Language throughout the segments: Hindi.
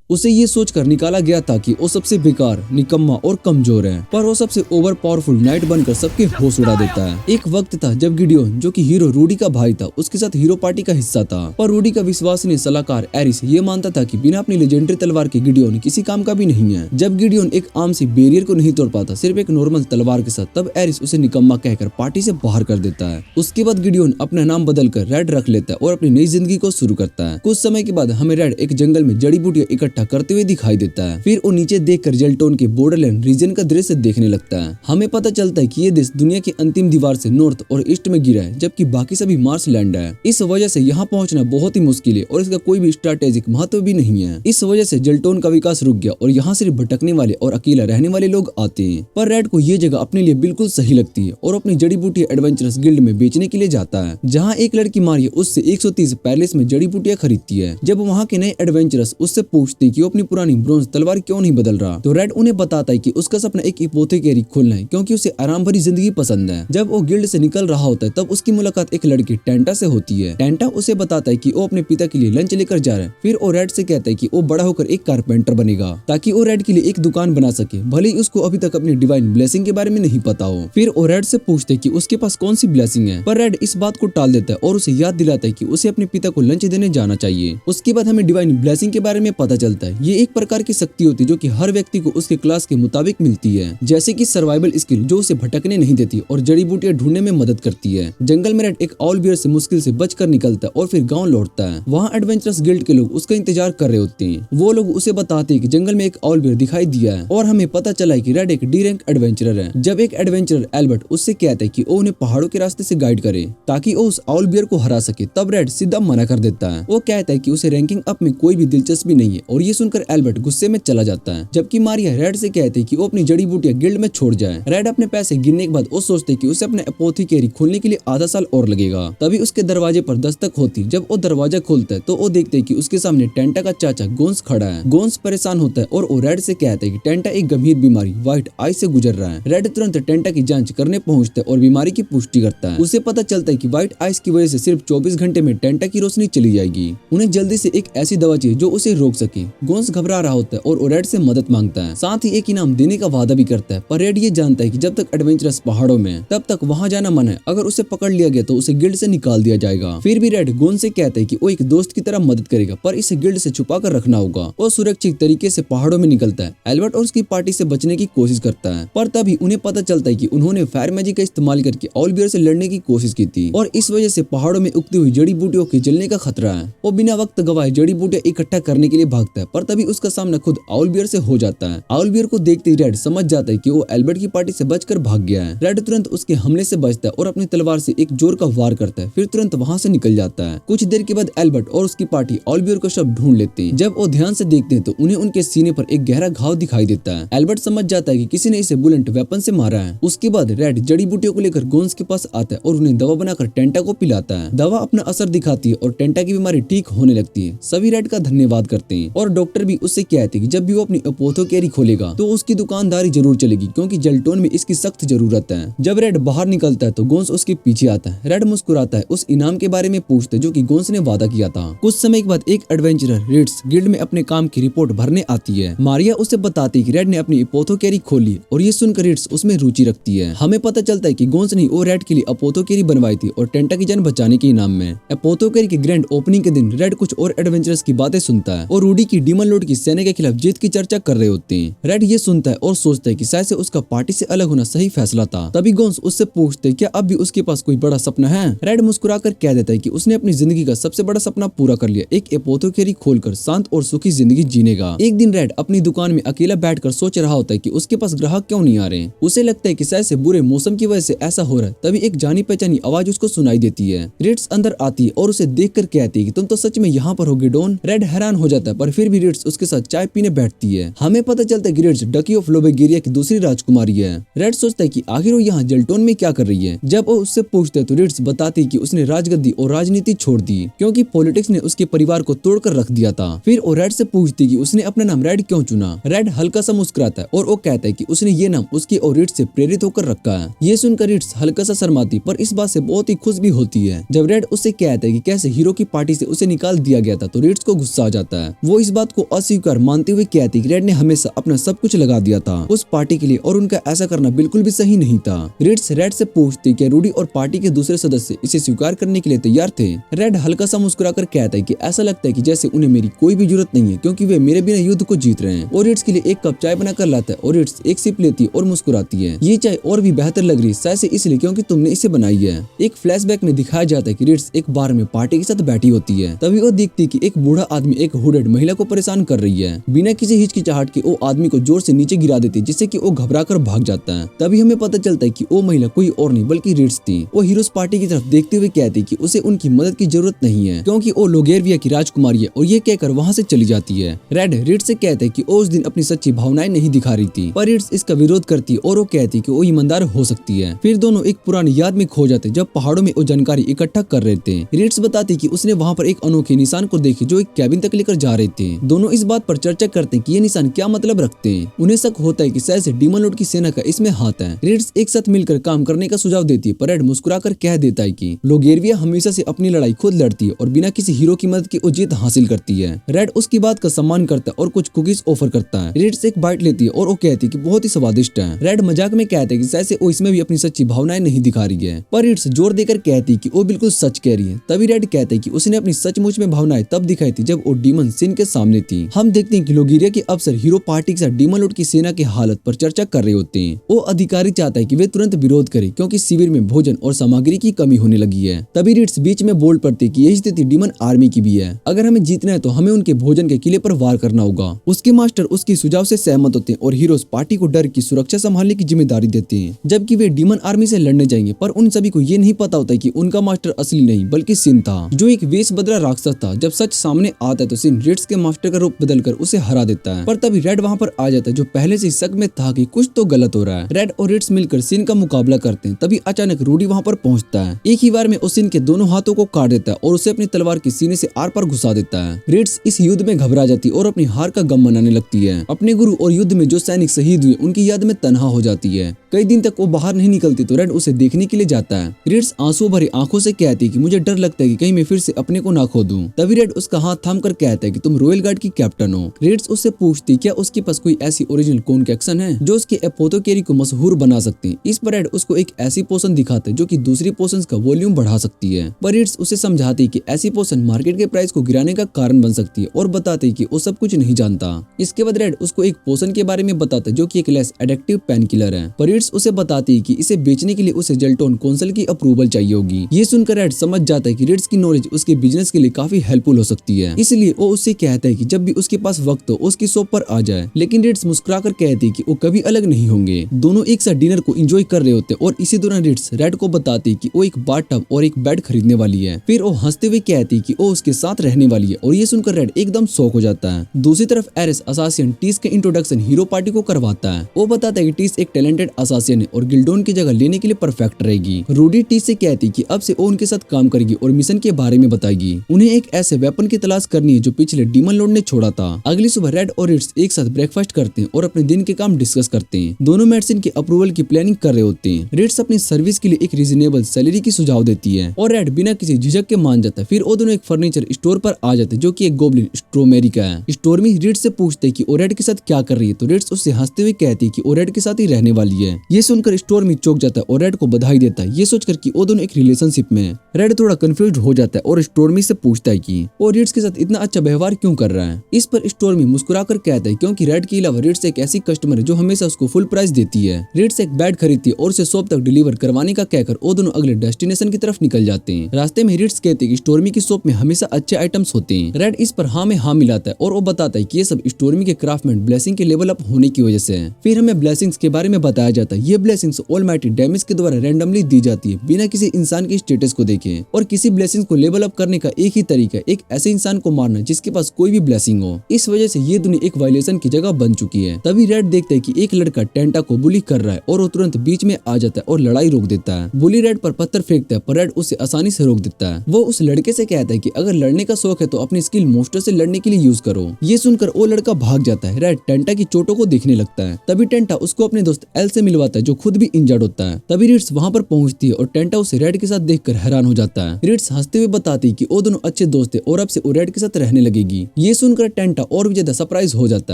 उसे ये सोच कर निकाला गया था कि वो सबसे बेकार, निकम्मा और कमजोर है, पर वो सबसे ओवर पावरफुल नाइट बनकर सबके होश उड़ा देता है। एक वक्त था जब गिडियोन, जो कि हीरो रूडी का भाई था, उसके साथ हीरो पार्टी का हिस्सा था, पर रूडी का विश्वसनीय सलाहकार एरिस ये मानता था कि बिना अपनी लेजेंडरी तलवार के गिडियोन किसी काम का भी नहीं है। जब गिडियोन एक आम सी बैरियर को नहीं तोड़ पाता सिर्फ एक नॉर्मल तलवार के साथ, तब एरिस उसे निकम्मा कहकर पार्टी से बाहर कर देता है। उसके बाद गिडियोन अपना नाम बदलकर रेड रख लेता है और अपनी नई जिंदगी को शुरू करता है। कुछ समय के बाद हमें रेड एक जंगल में जड़ी बूटियां इकट्ठा करते हुए दिखाई देता है। फिर वो नीचे देखकर जेल्टोन के बॉर्डरलैंड रीजन का दृश्य देखने लगता है। हमें पता चलता है कि ये देश दुनिया की अंतिम दीवार से नॉर्थ और ईस्ट में गिरा है, जबकि बाकी सभी मार्स लैंड है। इस वजह से यहाँ पहुँचना बहुत ही मुश्किल है और इसका कोई भी स्ट्रैटेजिक महत्व भी नहीं है। इस वजह से जेल्टोन का विकास रुक गया और यहाँ सिर्फ भटकने वाले और अकेला रहने वाले लोग आते हैं। पर रेड को ये जगह अपने लिए बिल्कुल सही लगती है और अपनी जड़ी बूटियां एडवेंचरस गिल्ड में बेचने के लिए जाता है, जहाँ एक लड़की मारिया उससे 130 पैलेस में जड़ी बूटियां खरीदती है। जब वहाँ के नए एडवेंचरस उससे पूछते हैं कि वो अपनी पुरानी ब्रोंज तलवार क्यों नहीं बदल रहा, तो रेड उन्हें बताता है कि उसका सपना एक एपोथेकेरी खोलना है, क्योंकि उसे आराम भरी जिंदगी पसंद है। जब वो गिल्ड से निकल रहा होता है तब उसकी मुलाकात एक लड़की टेंटा से होती है। टेंटा उसे बताता है कि वो अपने पिता के लिए लंच लेकर जा रहा है। फिर वो रेड से कहता है कि वो बड़ा होकर एक कारपेंटर बनेगा ताकि वो रेड के लिए एक दुकान बना सके, भले ही उसको अभी तक अपनी डिवाइन ब्लेसिंग के बारे में नहीं पता हो। फिर वो रेड से पूछते कि उसके पास कौन सी ब्लेसिंग है, पर रेड इस बात को टाल देता है और उसे याद दिलाता है कि उसे अपने पिता को लंच देने जाना चाहिए। उसके बाद हमें डिवाइन ब्लेसिंग के बारे में पता चलता है। ये एक प्रकार की शक्ति होती है जो कि हर व्यक्ति को उसके क्लास के मुताबिक मिलती है, जैसे कि सर्वाइवल स्किल जो उसे भटकने नहीं देती और जड़ी बूटियां ढूंढने में मदद करती है। जंगल में रेड एक ऑल बियर से मुश्किल से बचकर निकलता है और फिर गाँव लौटता है। वहाँ एडवेंचरस गिल्ड के लोग उसका इंतजार कर रहे होते हैं। वो लोग उसे बताते हैं कि जंगल में एक ऑल बियर दिखाई दिया है और हमें पता चला है कि रेड एक डी रैंक एडवेंचरर है। जब एक एडवेंचरर एल्बर्ट उससे कहता है कि वो उन्हें पहाड़ों के रास्ते से गाइड करे ताकि वो उस ऑल बियर को हरा सके, तब रेड सीधा मना कर देता है। वो कहता है कि उसे रैंकिंग अप में कोई भी दिलचस्पी नहीं है और ये सुनकर एल्बर्ट गुस्से में चला जाता है। जबकि मारिया रेड से कहते है कि वो अपनी जड़ी बूटियां गिल्ड में छोड़ जाए। रेड अपने पैसे गिनने के बाद वो सोचते कि उसे अपने एपोथेकेरी खोलने के लिए आधा साल और लगेगा। तभी उसके दरवाजे पर दस्तक होती। जब वो दरवाजा खोलता है तो वो देखते है कि उसके सामने टेंटा का चाचा गोंस खड़ा है। गोंस परेशान होता है और वो रेड से कहता है कि टेंटा एक गंभीर बीमारी व्हाइट आई से गुजर रहा है। रेड तुरंत टेंटा की जांच करने पहुंचता है और बीमारी की पुष्टि करता है। उसे पता चलता है कि व्हाइट आइस की वजह से सिर्फ 24 घंटे में टेंटा की रोशनी चली जाएगी। उन्हें जल्दी से एक ऐसी दवा चाहिए जो उसे रोक सके। गोंस घबरा रहा होता है और रेड से मदद मांगता है, साथ ही एक इनाम देने का वादा भी करता है। पर रेड ये जानता है कि जब तक एडवेंचरस पहाड़ों में तब तक वहाँ जाना मना है। अगर उसे पकड़ लिया गया तो उसे गिल्ड से निकाल दिया जाएगा। फिर भी रेड गोंस से कहता है कि वो एक दोस्त की तरह मदद करेगा, पर इसे गिल्ड से छुपा कर रखना होगा। वो सुरक्षित तरीके से पहाड़ों में निकलता है। एल्बर्ट और उसकी पार्टी से बचने की कोशिश करता है, पर तभी उन्हें पता चलता है कि उन्होंने फायर मैजिक का इस्तेमाल करके ऑल बियर से लड़ने की कोशिश की थी और इस वजह से पहाड़ों में उगती हुई जड़ी बूटियों के जलने का खतरा है। वो बिना वक्त गवाए जड़ी बूटियां इकट्ठा करने के लिए भागता है, पर तभी उसका सामना खुद ऑल बियर से हो जाता है। ऑल बियर को देखते ही रेड समझ जाता है कि वो एल्बर्ट की पार्टी से बचकर भाग गया है। रेड तुरंत उसके हमले से बचता है और अपनी तलवार से एक जोर का वार करता है, फिर तुरंत वहाँ से निकल जाता है। कुछ देर के बाद एल्बर्ट और उसकी पार्टी ऑल बियर को शव ढूंढ लेते हैं। जब वो ध्यान से देखते हैं तो उन्हें उनके सीने पर एक गहरा घाव दिखाई देता है। एल्बर्ट समझ जाता है कि किसी ने इसे बुलेट वेपन से मारा है। उसके बाद रेड जड़ी बूटियों को लेकर गोंस के पास आता है और उन्हें दवा बनाकर टेंटा को पिलाता है। दवा अपना असर दिखाती है और टेंटा की बीमारी ठीक होने लगती है। सभी रेड का धन्यवाद करते हैं और डॉक्टर भी उससे कहते हैं कि जब भी वो अपनी एपोथेकेरी खोलेगा तो उसकी दुकानदारी जरूर चलेगी, क्योंकि जेल्टोन में इसकी सख्त जरूरत है। जब रेड बाहर निकलता है तो गोंस उसके पीछे आता है। रेड मुस्कुराता है, उस इनाम के बारे में पूछता है जो कि गोंस ने वादा किया था। कुछ समय के बाद एक एडवेंचरर रिट्स गिल्ड में अपने काम की रिपोर्ट भरने आती है। मारिया उसे बताती है कि रेड ने अपनी एपोथेकेरी खोली और ये सुनकर रिट्स उसमें रुचि रखती है। हमें पता चलता है कि गोंस ने वो रेड के लिए एपोथेकेरी बनवाई थी और टेंटा की जान बचाने के इनाम में। एपोथेकेरी के ग्रैंड ओपनिंग के दिन रेड कुछ और एडवेंचरस की बातें सुनता है और रूडी की डीमन लॉर्ड की सेना के खिलाफ जीत की चर्चा कर रहे होते हैं। रेड ये सुनता है और सोचता है कि शायद से उसका पार्टी से अलग होना सही फैसला था। तभी गोंस उससे पूछते क्या अब भी उसके पास कोई बड़ा सपना है। रेड मुस्कुराकर कह देता है कि उसने अपनी जिंदगी का सबसे बड़ा सपना पूरा कर लिया, एक एपोथेकेरी खोलकर शांत और सुखी जिंदगी जीनेगा। एक दिन रेड अपनी दुकान में अकेला बैठकर सोच रहा होता है कि उसके पास ग्राहक क्यों नहीं आ रहे। उसे लगता है कि शायद से बुरे मौसम की वजह से ऐसा हो रहा है। तभी एक जानी पहचानी आवाज उसको सुनाई देती है। रिट्स अंदर आती है और उसे देखकर कहती है कि तुम तो सच में यहाँ पर हो गिडोन। रेड हैरान हो जाता है, पर फिर भी रिट्स उसके साथ चाय पीने बैठती है। हमें पता चलता है कि रिट्स डकी ऑफ लोबेगेरिया की दूसरी राजकुमारी है। रेड सोचता है कि आखिर वो यहाँ जेल्टोन में क्या कर रही है। जब वो उससे पूछता है तो रिट्स बताती है कि उसने राजगद्दी और राजनीति छोड़ दी क्योंकि पॉलिटिक्स ने उसके परिवार को तोड़कर रख दिया था। फिर वो रेड से पूछती है कि उसने अपना नाम रेड क्यों चुना। रेड हल्का सा मुस्कुराता है और वो कहता है कि उसने ये नाम उसके और रिट्स से प्रेरित होकर रखा है। ये सुनकर रिट्स हल्का सा शर्माती पर इस बात से बहुत ही खुश भी होती है। जब रेड उससे कहता है कि कैसे हीरो की पार्टी से उसे निकाल दिया गया था तो रिट्स को गुस्सा आ जाता है। वो इस बात को अस्वीकार मानते हुए कहती कि रेड ने हमेशा अपना सब कुछ लगा दिया था उस पार्टी के लिए और उनका ऐसा करना बिल्कुल भी सही नहीं था। रिट्स रेड से पूछती कि रूडी और पार्टी के दूसरे सदस्य इसे स्वीकार करने के लिए तैयार थे। रेड हल्का सा मुस्कुराकर कहता है कि ऐसा लगता है कि जैसे उन्हें मेरी कोई भी जरूरत नहीं है क्योंकि वे मेरे बिना युद्ध को जीत रहे हैं। और रिट्स के लिए एक कप चाय बनाकर लाता है और रिट्स एक सिप लेती है और मुस्कुराती है। ये चाय और भी बेहतर लग रही है, शायद से इसलिए क्योंकि तुमने इसे बनाई है। एक फ्लैशबैक में दिखाया जाता है कि रिट्स एक बार में पार्टी के साथ बैठी होती है। तभी वो देखती है कि एक बूढ़ा आदमी एक हुडेड महिला को परेशान कर रही है। बिना किसी हिचकिचाहट के वो आदमी को जोर से नीचे गिरा देती है जिससे कि वो घबराकर भाग जाता है। तभी हमें पता चलता है कि वो महिला कोई और नहीं बल्कि रिट्स थी। वो हीरोज पार्टी की तरफ देखते हुए कहती है कि उसे उनकी मदद की जरूरत नहीं है क्योंकि वो लोगेरिया की राजकुमारी है और ये कहकर वहाँ से चली जाती है। रेड रिट्स से कहते हैं कि वो उस दिन अपनी सच्ची भावनाएं नहीं दिखा रही थी, पर रिट्स इसका विरोध करती है और वो कहती है कि वो ईमानदार हो सकती है। फिर दोनों एक पुरानी याद में खो जाते जब पहाड़ों में वो जानकारी इकट्ठा कर रहे थे। रिट्स बताती कि उसने वहाँ पर एक अनोखे निशान को देखे जो एक कैबिन तक लेकर जा रहे थे। दोनों इस बात पर चर्चा करते हैं कि ये निशान क्या मतलब रखते हैं। उन्हें शक होता है कि शायद से डीमन लॉर्ड की सेना का इसमें हाथ है। रिट्स एक साथ मिलकर काम करने का सुझाव देती है, पर रेड मुस्कुराकर कह देता है कि लोगेरिया हमेशा से अपनी लड़ाई खुद लड़ती है और बिना किसी हीरो की मदद के वो जीत हासिल करती है। रेड उसकी बात का सम्मान करता है और कुछ कुकीज ऑफर करता है। रिट्स एक बाइट लेती है और वो कहती है कि बहुत ही स्वादिष्ट है। रेड मजाक में कहते हैं कि शायद से वो इसमें भी अपनी सच्ची भावनाएं नहीं दिखा रही है, पर रिट्स जोर देकर कहती है कि वो बिल्कुल सच कह रही है। तभी रेड कहते हैं कि उसने अपनी सचमुच में भावनाएं तब दिखाई थी जब वो डीमन सिन के सामने थी। हम देखते हैं कि लोगेरिया के अफसर हीरो पार्टी के साथ डीमन लॉर्ड की सेना की हालत पर चर्चा कर रहे होते हैं। वो अधिकारी चाहता है कि वे तुरंत विरोध करें क्योंकि शिविर में भोजन और सामग्री की कमी होने लगी है। तभी रिट्स बीच में बोल पड़ती है कि यही स्थिति डीमन आर्मी की भी है। अगर हमें जीतना है तो हमें उनके भोजन के किले पर वार करना होगा। उसके मास्टर उसकी सुझाव से सहमत होते हैं और हीरोज पार्टी को डर की सुरक्षा संभालने की जिम्मेदारी देते हैं जबकि वे डीमन आर्मी से लड़ने जाएंगे। पर उन सभी को ये नहीं पता होता कि उनका मास्टर असली नहीं बल्कि सिन था, जो एक वेश बदला राक्षस था। जब सच सामने आता है तो सिन रिट्स के मास्टर का रूप बदलकर उसे हरा देता है। पर तभी रेड वहाँ पर आ जाता है जो पहले से शक में था कि कुछ तो गलत हो रहा है। रेड और रिट्स मिलकर सिन का मुकाबला करते हैं। तभी अचानक रूडी वहाँ पर पहुँचता है। एक ही बार में उस सिन के दोनों हाथों को काट देता है और उसे अपनी तलवार की सीने से आर पार घुसा देता है। रिट्स इस युद्ध में घबरा जाती है और अपनी हार का गम मनाने लगती है। अपने गुरु और युद्ध में जो सैनिक शहीद हुए उनकी याद में तन्हा हो जाती है। कई दिन तक वो बाहर नहीं निकलती तो रेड उसे देखने के लिए जाता है। रिट्स आंसू भरी आंखों से कहती है कि मुझे डर लगता है कि कहीं मैं फिर से अपने को ना खो दूं। तभी रेड उसका हाथ थाम कर कहता है कि तुम रॉयल गार्ड की कैप्टन हो। रिट्स उससे पूछती क्या उसके पास कोई ऐसी ओरिजिनल कॉन्केक्शन है जो उसके एपोथेकेरी को मशहूर बना सकती है। इस पर रेड उसको एक ऐसी पोशन दिखाता है जो कि दूसरी पोशंस का वॉल्यूम बढ़ा सकती है। पर रिट्स उसे समझाती है कि ऐसी पोशन मार्केट के प्राइस को गिराने का कारण बन सकती है और बताती है कि वो सब कुछ नहीं जानता। इसके बाद रेड उसको एक पोशन के बारे में बताता है जो कि एक लेस एडिक्टिव पेन किलर है। पर रिट्स उसे बताती है कि इसे बेचने के लिए उसे जेल्टोन काउंसिल की अप्रूवल चाहिए होगी। ये सुनकर रेड समझ जाता है कि रिट्स की नॉलेज उसके बिजनेस के लिए काफी हेल्पफुल हो सकती है, इसलिए वो उससे कहता है कि जब भी उसके पास वक्त हो उसकी शॉप पर आ जाए। लेकिन रिट्स मुस्कुराकर कहती है कि वो कभी अलग नहीं होंगे। दोनों एक साथ डिनर को एंजॉय कर रहे होते और इसी दौरान रिट्स रेड को बताती है कि वो एक बाथटब और एक बेड खरीदने वाली है। फिर वो हंसते हुए कहती है कि वो उसके साथ रहने वाली है और ये सुनकर रेड एकदम शॉक हो जाता है। दूसरी तरफ एरिस असासिन टीस के इंट्रोडक्शन हीरो पार्टी को करवाता है। वो बताता है कि टीस एक टैलेंटेड असासिन है और गिल्डोन की जगह लेने के लिए परफेक्ट रहेगी। रूडी टीस से कहती है कि अब से वो उनके साथ काम करेगी और मिशन के बारे में बताएगी। उन्हें एक ऐसे वेपन की तलाश करनी है जो पिछले डीमन लॉर्ड ने छोड़ा था। अगली सुबह रेड और रिट्स एक साथ ब्रेकफास्ट करते हैं और अपने दिन के काम डिस्कस करते हैं। दोनों मेडिसिन के अप्रूवल की प्लानिंग कर रहे होते हैं। रिट्स अपनी सर्विस के लिए एक रीजनेबल सैलरी की सुझाव देती है और रेड बिना किसी झिझक के मान जाता है। फिर वो दोनों एक फर्नीचर स्टोर पर आ जाते हैं जो कि एक गोब्लिन स्ट्रोमेरी का है। स्टोरमी रिट्स से पूछते हैं कि वो रेड के साथ क्या कर रही है तो रिट्स उससे हंसते हुए कहती है कि वो रेड के साथ ही रहने वाली है। ये सुनकर स्टोरमी चौंक जाता है और रेड को बधाई देता है, ये सोचकर कि वो दोनों एक रिलेशनशिप में है। रेड थोड़ा कंफ्यूज हो जाता है और स्टोरमी से पूछता है कि वो रिट्स के साथ इतना अच्छा व्यवहार क्यों कर रहा है। इस पर स्टोरमी मुस्कुराकर कहता है क्योंकि रेड के अलावा रिट्स एक ऐसी कस्टमर है जो हमेशा उसको फुल प्राइस देती है। रिट्स एक बेड खरीदती है और उसे शॉप तक डिलीवर करवाने का कहकर वो दोनों अगले डेस्टिनेशन की तरफ निकल जाते हैं। रास्ते में रिट्स कहते हैं कि स्टोरमी की शॉप में हमेशा अच्छे आइटम्स होते हैं। रेड इस पर हाँ में हाँ मिलाता है और वो बताता है कि ये सब स्टोरमी के क्राफ्टमैन ब्लेसिंग के लेवल अप होने की वजह से है। फिर हमें ब्लेसिंग्स के बारे में बताया जाता है। ये ब्लेसिंग्स ऑलमाइटी डैमेज के द्वारा रैंडमली दी जाती है बिना किसी इंसान के स्टेटस को देखे और किसी ब्लेसिंग को लेवल अप करने का एक ही तरीका एक ऐसे इंसान को मारना जिसके पास कोई भी ब्लेसिंग हो। इस वजह से ये दुनिया एक वायलेशन की जगह बन चुकी है। तभी रेड देखता है कि एक लड़का टेंटा को बुली कर रहा है और वो तुरंत बीच में आ जाता है और लड़ाई रोक देता है। बुली रेड पर पत्थर फेंकता है पर रेड उसे आसानी से रोक देता है। वो उस लड़के से कहता है कि अगर लड़ने का शौक है तो अपनी स्किल मोस्टर से लड़ने के लिए यूज करो। ये सुनकर वो लड़का भाग जाता है। रेड टेंटा की चोटों को देखने लगता है। तभी टेंटा उसको अपने दोस्त एल से मिलवाता है जो खुद भी इंजर्ड होता है। तभी रिट्स वहाँ पर पहुंचती है और टेंटा उसे रेड के साथ देखकर हैरान हो जाता है। रिट्स हंसते हुए बताती है कि वो दोनों अच्छे दोस्त है और अब से वो रेड के साथ रहने लगेगी। ये ये सुनकर टेंटा और भी ज्यादा सरप्राइज हो जाता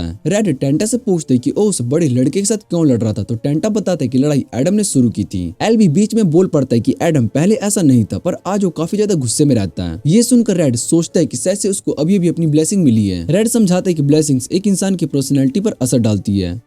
है। रेड टेंटा से पूछते है कि वो उस बड़े लड़के के साथ क्यों लड़ रहा था, तो टेंटा बताता है कि लड़ाई एडम ने शुरू की थी। एल भी बीच में बोल पड़ता है कि एडम पहले ऐसा नहीं था, पर आज वो काफी ज्यादा गुस्से में रहता है। ये सुनकर रेड सोचता है कि शायद से उसको अभी अभी अपनी ब्लेसिंग मिली है। रेड समझाता है कि ब्लेसिंग्स एक इंसान की पर्सनैलिटी पर असर डालती है।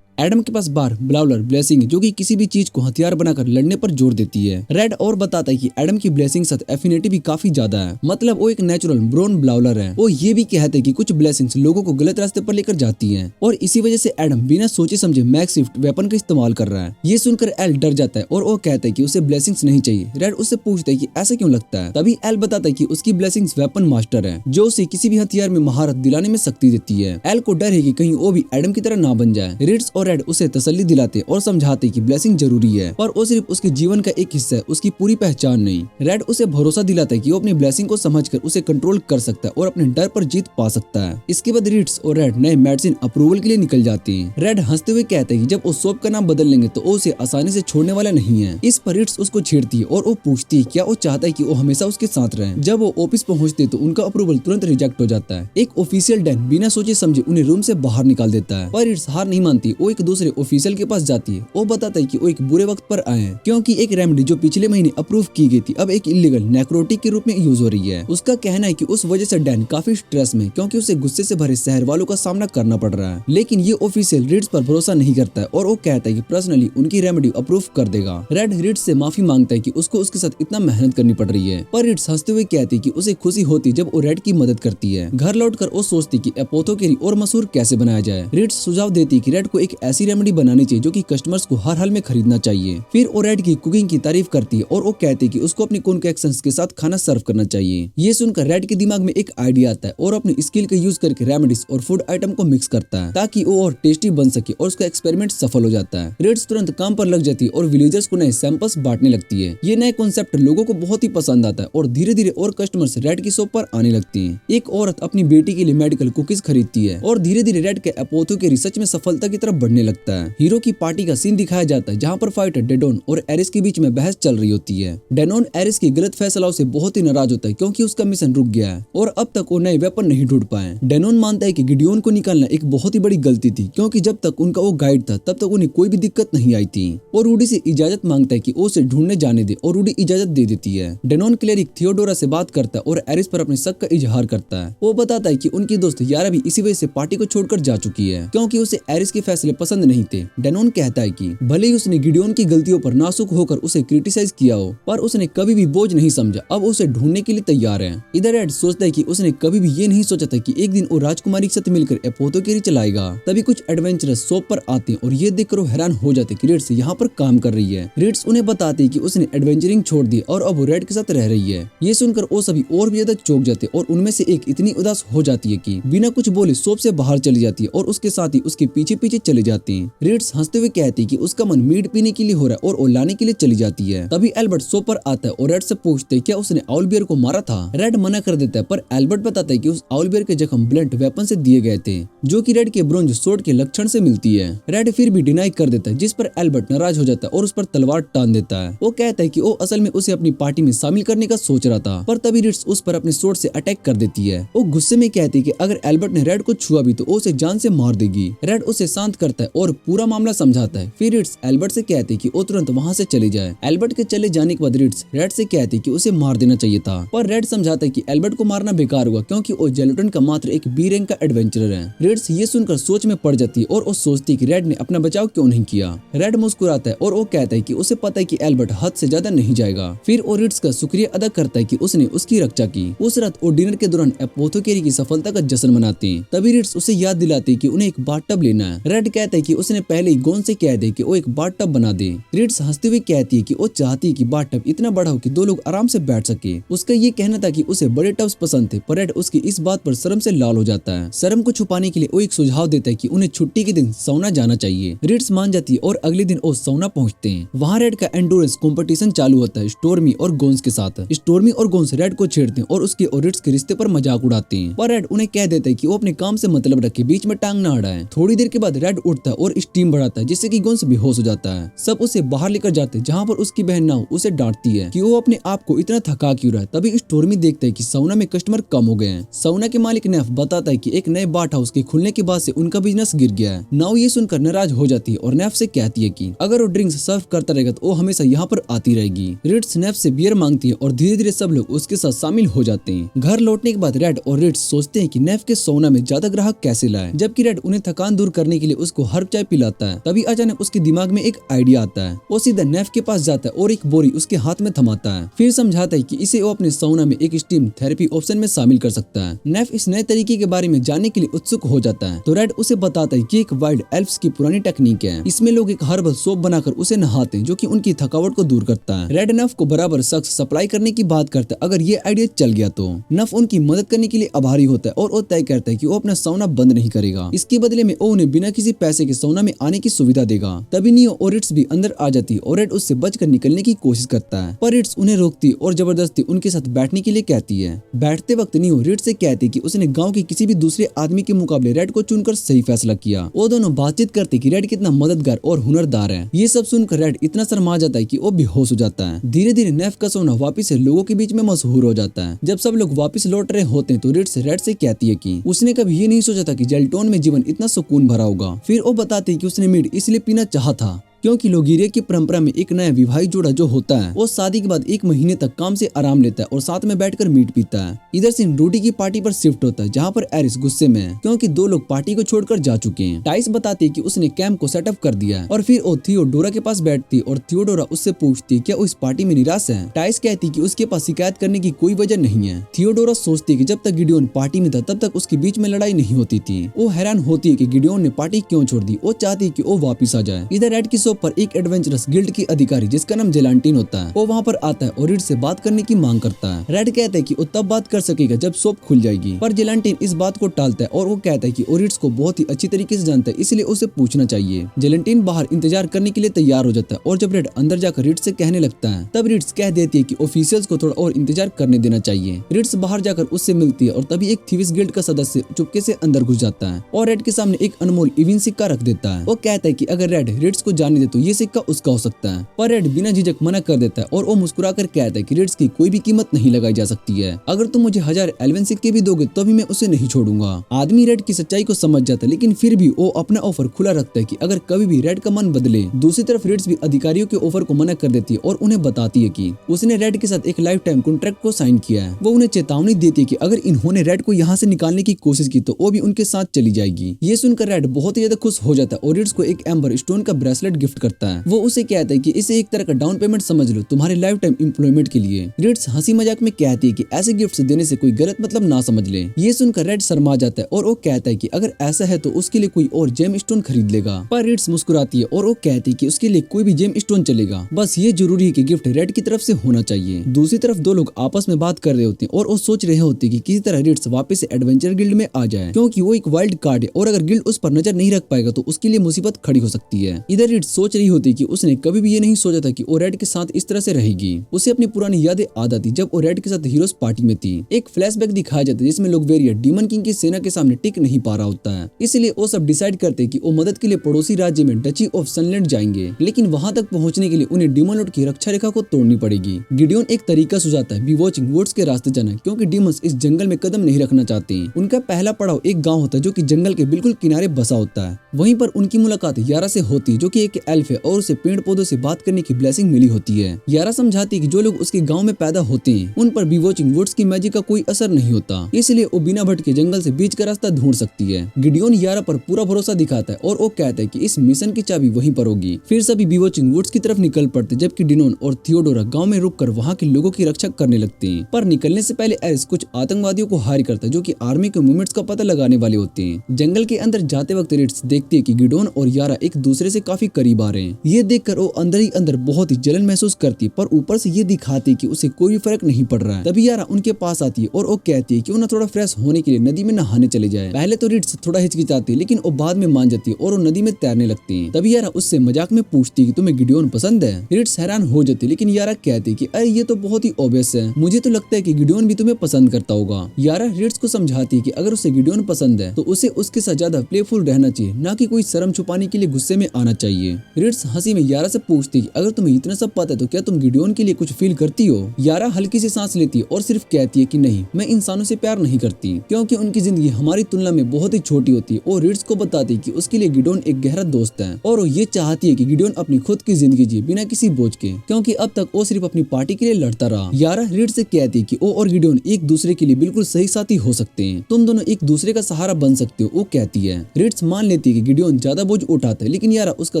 एडम के पास बार ब्लाउलर ब्लेसिंग जो कि किसी भी चीज को हथियार बनाकर लड़ने पर जोर देती है। रेड और बताता है कि एडम की ब्लेसिंग साथ एफिनिटी भी काफी ज्यादा है, मतलब वो एक नेचुरल ब्रोन ब्लाउलर है। वो ये भी कहते हैं कि कुछ ब्लेसिंग्स लोगों को गलत रास्ते पर लेकर जाती हैं और इसी वजह से एडम बिना सोचे समझे मैक्सिफ्ट वेपन का इस्तेमाल कर रहा है। ये सुनकर एल डर जाता है और वो कहता है कि उसे ब्लेसिंग्स नहीं चाहिए। रेड उससे पूछता है कि ऐसा क्यों लगता है, तभी एल बताता है कि उसकी ब्लेसिंग्स वेपन मास्टर है जो उसे किसी भी हथियार में महारत दिलाने में शक्ति देती है। एल को डर है कि कहीं वो भी एडम की तरह ना बन जाए। रिड्स और रेड उसे तसल्ली दिलाते और समझाते कि ब्लेसिंग जरूरी है, पर वो सिर्फ उसके जीवन का एक हिस्सा है, उसकी पूरी पहचान नहीं। रेड उसे भरोसा दिलाता है कि वो अपनी ब्लेसिंग को समझकर उसे कंट्रोल कर सकता है और अपने डर पर जीत पा सकता है। इसके बाद रिड्स और रेड नए मेडिसिन अप्रूवल के लिए निकल जाते हैं। रेड हंसते हुए कहते हैं कि जब वो सोप का नाम बदल लेंगे तो वो उसे आसानी से छोड़ने वाला नहीं है। इस पर रिड्स उसको छेड़ती है और वो पूछती है क्या वो चाहता है कि वो हमेशा उसके साथ रहे। जब वो ऑफिस पहुंचते तो उनका अप्रूवल तुरंत रिजेक्ट हो जाता है। एक ऑफिशियल डैन बिना सोचे समझे उन्हें रूम से बाहर निकाल देता है, पर रिड्स हार नहीं मानती। वो एक दूसरे ऑफिशियल के पास जाती है। वो बताता है कि वो एक बुरे वक्त पर आए हैं क्योंकि एक रेमेडी जो पिछले महीने अप्रूव की गई थी अब एक इलीगल नेक्रोटिक के रूप में यूज हो रही है। उसका कहना है कि उस वजह से डैन काफी स्ट्रेस में क्योंकि उसे गुस्से से भरे शहर वालों का सामना करना पड़ रहा है। लेकिन ये ऑफिशियल रिड्स पर भरोसा नहीं करता है और वो कहता है कि पर्सनली उनकी रेमेडी अप्रूव कर देगा। रेड रिड्स से माफी मांगता है कि उसको उसके साथ इतना मेहनत करनी पड़ रही है, पर रिड्स हंसते हुए कहती है कि उसे खुशी होती जब वो रेड की मदद करती है। घर लौटकर वो सोचती कि एपोथोकेरी और मशहूर कैसे बनाया जाए। रिड्स सुझाव देती है कि रेड को एक ऐसी रेमेडी बनानी चाहिए जो कि कस्टमर्स को हर हाल में खरीदना चाहिए। फिर वो रेड की कुकिंग की तारीफ करती है और वो कहती है कि उसको अपनी कॉन्कैक्शंस के साथ खाना सर्व करना चाहिए। ये सुनकर रेड के दिमाग में एक आइडिया आता है और अपनी स्किल का यूज करके रेमेडीज और फूड आइटम को मिक्स करता है ताकि वो और टेस्टी बन सके और उसका एक्सपेरिमेंट सफल हो जाता है। रेड्स तुरंत काम पर लग जाती है और विलेजर्स को नए सैंपल्स बांटने लगती है। ये नए कॉन्सेप्ट लोगों को बहुत ही पसंद आता है और धीरे धीरे और कस्टमर्स रेड की शॉप पर आने लगती हैं। एक औरत अपनी बेटी के लिए मेडिकल कुकीज खरीदती है और धीरे धीरे रेड के एपोथोकेरी सच में सफलता की तरफ बढ़ने लगता है। हीरो की पार्टी का सीन दिखाया जाता है जहाँ पर फाइटर डेनोन और एरिस के बीच में बहस चल रही होती है। डेनोन एरिस की गलत फैसलाओं से बहुत ही नाराज होता है क्योंकि उसका मिशन रुक गया है और अब तक वो नए वेपन नहीं ढूंढ पाए। डेनोन मानता है कि गिडियोन को निकालना एक बहुत ही बड़ी गलती थी क्योंकि जब तक उनका वो गाइड था तब तक उन्हें कोई भी दिक्कत नहीं आई थी। और रूडी से इजाजत मांगता है कि वो उसे ढूंढने जाने दे और रूडी इजाजत दे देती है। डेनोन क्लेरिक थियोडोरा से बात करता है और एरिस पर अपने शक का इजहार करता है। वो बताता है कि उनकी दोस्त यारा भी इसी वजह से पार्टी को छोड़कर जा चुकी है क्योंकि उसे एरिस के फैसले पसंद नहीं थे। डेनोन कहता है कि भले ही उसने गिडियोन की गलतियों पर नासुक होकर उसे क्रिटिसाइज किया हो, पर उसने कभी भी बोझ नहीं समझा। अब उसे ढूंढने के लिए तैयार है। इधर रेड सोचता है कि उसने कभी भी ये नहीं सोचा था कि एक दिन वो राजकुमारी के साथ मिलकर एपोथोकेरी चलाएगा। तभी कुछ एडवेंचरस शॉप पर आते हैं और ये देखकर वो हैरान हो जाते कि रिड्स यहाँ पर काम कर रही है। रिड्स उन्हें बताते कि उसने एडवेंचरिंग छोड़ दी और अब वो रेड के साथ रह रही है। ये सुनकर वो सभी और भी ज्यादा चौंक जाते और उनमें से एक इतनी उदास हो जाती है कि बिना कुछ बोले शॉप से बाहर चली जाती है और उसके साथ ही उसके पीछे पीछे चले जाते हैं। रिड्स हंसते हुए कहती है कि उसका मन मीट पीने के लिए हो रहा है और वो लाने के लिए चली जाती है। तभी एल्बर्ट शॉप पर आता है और रेड से पूछते क्या उसने आउल बियर को मारा था। रेड मना कर देता है, पर एल्बर्ट बताता है कि उस आउल बियर के जख्म ब्लंट वेपन से दिए गए थे जो कि रेड के ब्रोंज सोर्ड के लक्षण से मिलती है। रेड फिर भी डिनाई कर देता है जिस पर एल्बर्ट नाराज हो जाता है और उस पर तलवार टान देता है। वो कहता है कि वो असल में उसे अपनी पार्टी में शामिल करने का सोच रहा था, पर तभी रिड्स उस पर अपने सोर्ड से अटैक कर देती है। वो गुस्से में कहती है कि अगर एल्बर्ट ने रेड को छुआ भी तो वो उसे जान से मार देगी। रेड उसे शांत करता है और पूरा मामला समझाता है। फिर रिड्स एल्बर्ट से कहती है कि वो तुरंत वहाँ से चले जाए। एल्बर्ट के चले जाने के बाद रिड्स रेड से कहती है कि उसे मार देना चाहिए था, पर रेड समझाता है कि एल्बर्ट को मारना बेकार हुआ क्योंकि वो जेलोटन का मात्र एक बी रैंक का एडवेंचरर है। रिड्स ये सुनकर सोच में पड़ जाती है और वो सोचती है कि रेड ने अपना बचाव क्यों नहीं किया। रेड मुस्कुराता है और वो कहता है कि उसे पता है कि एल्बर्ट हद से ज्यादा नहीं जाएगा। फिर वो रिड्स का शुक्रिया अदा करता है कि उसने उसकी रक्षा की। उस रात वो डिनर के दौरान एपोथोकेरी की सफलता का जश्न मनाते हैं। तभी रिड्स उसे याद दिलाती है कि उन्हें एक बाथटब लेना है। रेड कहता है कि उसने पहले ही गोन से कह दे कि वो एक बाथटब बना दे। रिड्स हंसते हुए कहती है कि वो चाहती है कि बाथटब इतना बड़ा हो कि दो लोग आराम से बैठ सके। उसका ये कहना था कि उसे बड़े टब्स पसंद थे, पर रेड उसकी इस बात पर शर्म से लाल हो जाता है। शर्म को छुपाने के लिए वो एक सुझाव देता है कि उन्हें छुट्टी के दिन सौना जाना चाहिए। रिड्स मान जाती है और अगले दिन वो सौना पहुंचते हैं। वहाँ रेड का एंडोरेंस कंपटीशन चालू होता है स्टोर्मी और गोन्स के साथ। स्टोर्मी और गोन्स रेड को छेड़ते हैं और उसके और रिड्स के रिश्ते पर मजाक उड़ाते हैं, पर रेड उन्हें कह देता है कि वो अपने काम से मतलब रखे, बीच में टांग ना अड़ाए। थोड़ी देर के बाद रेड उठता है और स्टीम बढ़ाता है जिससे कि गोन्स बेहोश हो जाता है। सब उसे बाहर लेकर जाते हैं जहाँ पर उसकी बहन नाव उसे डांटती है कि वो अपने आप को इतना थका क्यों रहा है। तभी स्टोर्मी देखता है कि सौना में कस्टमर कम हो गए हैं। सौना के मालिक नेफ बताता है कि एक नए बाट हाउस के खुलने के बाद से उनका बिजनेस गिर गया है। नाव ये सुनकर नाराज हो जाती है और नेफ से कहती है कि अगर वो ड्रिंक्स सर्व करता रहेगा तो वो हमेशा यहाँ पर आती रहेगी। रिट्स नेफ से बियर मांगती है और धीरे धीरे सब लोग उसके साथ शामिल हो जाते हैं। घर लौटने के बाद रेड और रिट्स सोचते हैं कि नेफ के सौना में ज्यादा ग्राहक कैसे लाए, जबकि रेड उन्हें थकान दूर करने के लिए उसको हर्ब चाय पिलाता है। तभी अचानक उसके दिमाग में एक आइडिया आता है। वो सीधा नेफ के पास जाता है और एक बोरी उसके हाथ में थमाता है, फिर समझाता है कि इसे वो अपने सौना में एक स्टीम थेरेपी ऑप्शन में शामिल कर सकता है। नेफ इस नए तरीके के बारे में जानने के लिए उत्सुक हो जाता है तो रेड उसे बताता है कि एक वाइल्ड एल्फ्स की पुरानी टेक्निक है। इसमें लोग एक हर्बल सोप बनाकर उसे नहाते हैं जो कि उनकी थकावट को दूर करता है। रेड नेफ को बराबर शख्स सप्लाई करने की बात करता है। अगर ये आइडिया चल गया तो नेफ उनकी मदद करने के लिए आभारी होता है और वो तय करता है कि वो अपना सौना बंद नहीं करेगा। इसके बदले में वो उन्हें बिना किसी पैसे के सौना में आने की सुविधा देगा। तभी नियो और रिट्स भी अंदर आ जाती है और रेड उससे बचकर निकलने की कोशिश करता है, पर रिट्स उन्हें रोकती और जबरदस्ती उनके साथ बैठने के लिए कहती है। बैठते वक्त नियो रिट्स से कहती है कि उसने गांव के किसी भी दूसरे आदमी के मुकाबले रेड को चुनकर सही फैसला किया। वो दोनों बातचीत करते कि रेड कितना मददगार और हुनरदार है। ये सब सुनकर रेड इतना शर्मा जाता है कि वो बेहोश हो जाता है। धीरे धीरे नेफ का सोना वापिस से लोगों के बीच में मशहूर हो जाता है। जब सब लोग वापिस लौट रहे होते हैं तो रिट्स रेड से कहती है कि उसने कभी ये नहीं सोचा था कि जेल्टोन में जीवन इतना सुकून भरा होगा। फिर वो बताती है कि उसने मीड इसलिए पीना चाहा था क्योंकि लोगिरिया की परंपरा में एक नया विवाहित जोड़ा जो होता है वो शादी के बाद 1 महीने तक काम से आराम लेता है और साथ में बैठकर मीट पीता है। इधर से रूडी की पार्टी पर शिफ्ट होता है जहाँ पर एरिस गुस्से में है क्योंकि 2 लोग पार्टी को छोड़कर जा चुके हैं। टाइस बताती है कि उसने कैंप को सेटअप कर दिया है और फिर वो थियोडोरा के पास बैठती है और थियोडोरा उससे पूछती है क्या वो इस पार्टी में निराश है। टाइस कहती है कि उसके पास शिकायत करने की कोई वजह नहीं है। थियोडोरा सोचती है कि जब तक गिडियोन पार्टी में था तब तक उसके बीच में लड़ाई नहीं होती थी। वो हैरान होती है कि गिडियोन ने पार्टी क्यों छोड़ दी। वो चाहती है कि वो वापिस आ जाए। इधर रेड की शॉप पर एक एडवेंचर गिल्ड की अधिकारी जिसका नाम जेलांटीन होता है वो वहाँ पर आता है और रिड से बात करने की मांग करता है। रेड कहता है कि वो तब बात कर सकेगा जब शॉप खुल जाएगी, पर जेलांटीन इस बात को टालता है और वो कहता है कि वो रिड्स को बहुत ही अच्छी तरीके से जानता है इसलिए उसे पूछना चाहिए। जेलांटीन बाहर इंतजार करने के लिए तैयार हो जाता है और जब रेड अंदर जाकर रिड्स से कहने लगता है तब रिड्स कह देती है कि ऑफिशियल्स को थोड़ा और इंतजार करने देना चाहिए। रिड्स बाहर जाकर उससे मिलती है और तभी एक थीविस गिल्ड का सदस्य चुपके से अंदर घुस जाता है और रेड के सामने एक अनमोल इविन सिक्का रख देता है। वो कहता है कि अगर रेड रिड्स को जाने दे तो ये सिक्का उसका हो सकता है, पर रेड बिना झिझक मना कर देता है और वो मुस्कुराकर कहता है कि रिड्स की कोई भी कीमत नहीं लगाई जा सकती है। अगर तुम मुझे 1000 एल्वेन सिक्के भी दोगे तो भी मैं उसे नहीं छोड़ूंगा। आदमी रेड की सच्चाई को समझ जाता है लेकिन फिर भी वो अपना ऑफर खुला रखता है कि अगर कभी भी रेड का मन बदले। दूसरी तरफ रिड्स भी अधिकारियों के ऑफर को मना कर देती है और उन्हें बताती है कि उसने रेड के साथ एक लाइफ टाइम कॉन्ट्रैक्ट को साइन किया है। वो उन्हें चेतावनी देती है कि अगर इन्होंने रेड को यहाँ से निकालने की कोशिश की तो वो भी उनके साथ चली जाएगी। ये सुनकर रेड बहुत ही ज्यादा खुश हो जाता है और रिड्स को एक एम्बर स्टोन का ब्रेसलेट गिफ्ट करता है। वो उसे कहता है कि इसे एक तरह का डाउन पेमेंट समझ लो तुम्हारे लाइफ टाइम एम्प्लॉयमेंट के लिए। रिड्स हंसी मजाक में कहती है कि ऐसे गिफ्ट देने से कोई गलत मतलब ना समझ ले। ये सुनकर रेड शर्मा जाता है और वो कहता है कि अगर ऐसा है तो उसके लिए कोई और जेम स्टोन खरीद लेगा, पर रिड्स मुस्कुराती है और वो कहती है कि उसके लिए कोई भी जेम स्टोन चलेगा, बस ये जरूरी है कि गिफ्ट रेड की तरफ से होना चाहिए। दूसरी तरफ 2 लोग आपस में बात कर रहे होते हैं और वो सोच रहे होते हैं कि किसी तरह रिड्स वापस से एडवेंचर गिल्ड में आ जाए क्योंकि वो एक वाइल्ड कार्ड है और अगर गिल्ड उस पर नजर नहीं रख पाएगा तो उसके लिए मुसीबत खड़ी हो सकती है। इधर रिड्स सोच रही होती है कि उसने कभी भी ये नहीं सोचा था कि वो रेड के साथ इस तरह से रहेगी। उसे अपनी पुरानी यादें याद आती जब वो रेड के साथ हीरोज पार्टी में थी। एक फ्लैशबैक दिखाया जाता है जिसमें लोग वेरियर डीमन किंग की सेना के सामने टिक नहीं पा रहा होता है, इसलिए वो सब डिसाइड करते हैं कि वो मदद के लिए पड़ोसी राज्य में डची ऑफ सनलैंड जाएंगे, लेकिन वहां तक पहुंचने के लिए उन्हें डीमन लॉर्ड की रक्षा रेखा को तोड़नी पड़ेगी। गिडियोन एक तरीका सुझाता है बी वॉचिंग वुड्स के रास्ते जाना क्योंकि डीमंस इस जंगल में कदम नहीं रखना चाहते। उनका पहला पड़ाव एक गाँव होता है जो की जंगल के बिल्कुल किनारे बसा होता है। वहीं पर उनकी मुलाकात यारा से होती है जो की एक एल्फ है और उसे पेड़ पौधों से बात करने की ब्लेसिंग मिली होती है। यारा समझाती है कि जो लोग उसके गांव में पैदा होते हैं उन पर बी वॉचिंग वुड्स की मैजिक का कोई असर नहीं होता, इसलिए वो बिना भटके जंगल से बीच का रास्ता ढूंढ सकती है। गिडियोन यारा पर पूरा भरोसा दिखाता है और वो कहता है कि इस मिशन की चाबी वहीं पर होगी। फिर सभी बी वॉचिंग वुड्स की तरफ निकल पड़ते जबकि डिनोन और थियोडोरा गांव में रुककर वहां के लोगों की रक्षा करने लगते हैं। पर निकलने से पहले एरिस कुछ आतंकवादियों को हायर करता है जो कि आर्मी के मूवमेंट्स का पता लगाने वाले होते हैं। जंगल के अंदर जाते वक्त रिड्स देखती है कि गिडियोन और यारा एक दूसरे से काफी करीब आ रहे हैं। ये देखकर वो अंदर ही अंदर बहुत ही जलन महसूस करती है, पर ऊपर से ये दिखाती कि उसे कोई भी फर्क नहीं पड़ रहा है। तभी यारा उनके पास आती है और वो कहती है कि वो ना थोड़ा फ्रेश होने के लिए नदी में नहाने चले जाए। पहले तो रिड्स थोड़ा हिचकिचाती है लेकिन वो बाद में मान जाती है और वो नदी में तैरने लगते हैं। तभी यारा उससे मजाक में पूछती है कि तुम्हें गिडियोन पसंद है। रिड्स हैरान हो जाती है लेकिन यारा कहती है कि अरे ये तो बहुत ही ऑब्वियस है, मुझे तो लगता है कि गिडियोन भी तुम्हें पसंद करता होगा। यारा रिड्स को समझाती है कि अगर उसे गिडियोन पसंद है तो उसे उसके साथ ज्यादा प्लेफुल रहना चाहिए, ना न कि कोई शर्म छुपाने के लिए गुस्से में आना चाहिए। रिट्स हंसी में यारा से पूछती कि अगर तुम्हें इतना सब पता है तो क्या तुम गिडियोन के लिए कुछ फील करती हो। यारा हल्की सी सांस लेती है और सिर्फ कहती है कि नहीं, मैं इंसानों से प्यार नहीं करती क्योंकि उनकी जिंदगी हमारी तुलना में बहुत ही छोटी होती है। और रिट्स को बताती कि उसके लिए गिडियोन एक गहरा दोस्त है और वो ये चाहती है कि गिडियोन अपनी खुद की जिंदगी जिए बिना किसी बोझ के, क्योंकि अब तक वो सिर्फ अपनी पार्टी के लिए लड़ता रहा। यारा रिट्स से कहती है कि वो और गिडियोन एक दूसरे के लिए बिल्कुल सही साथी हो सकते हैं, तुम दोनों एक दूसरे का सहारा बन सकते हो। वो कहती है। रिट्स मान लेती है कि गिडियोन ज्यादा बोझ उठाता है, लेकिन यारा उसका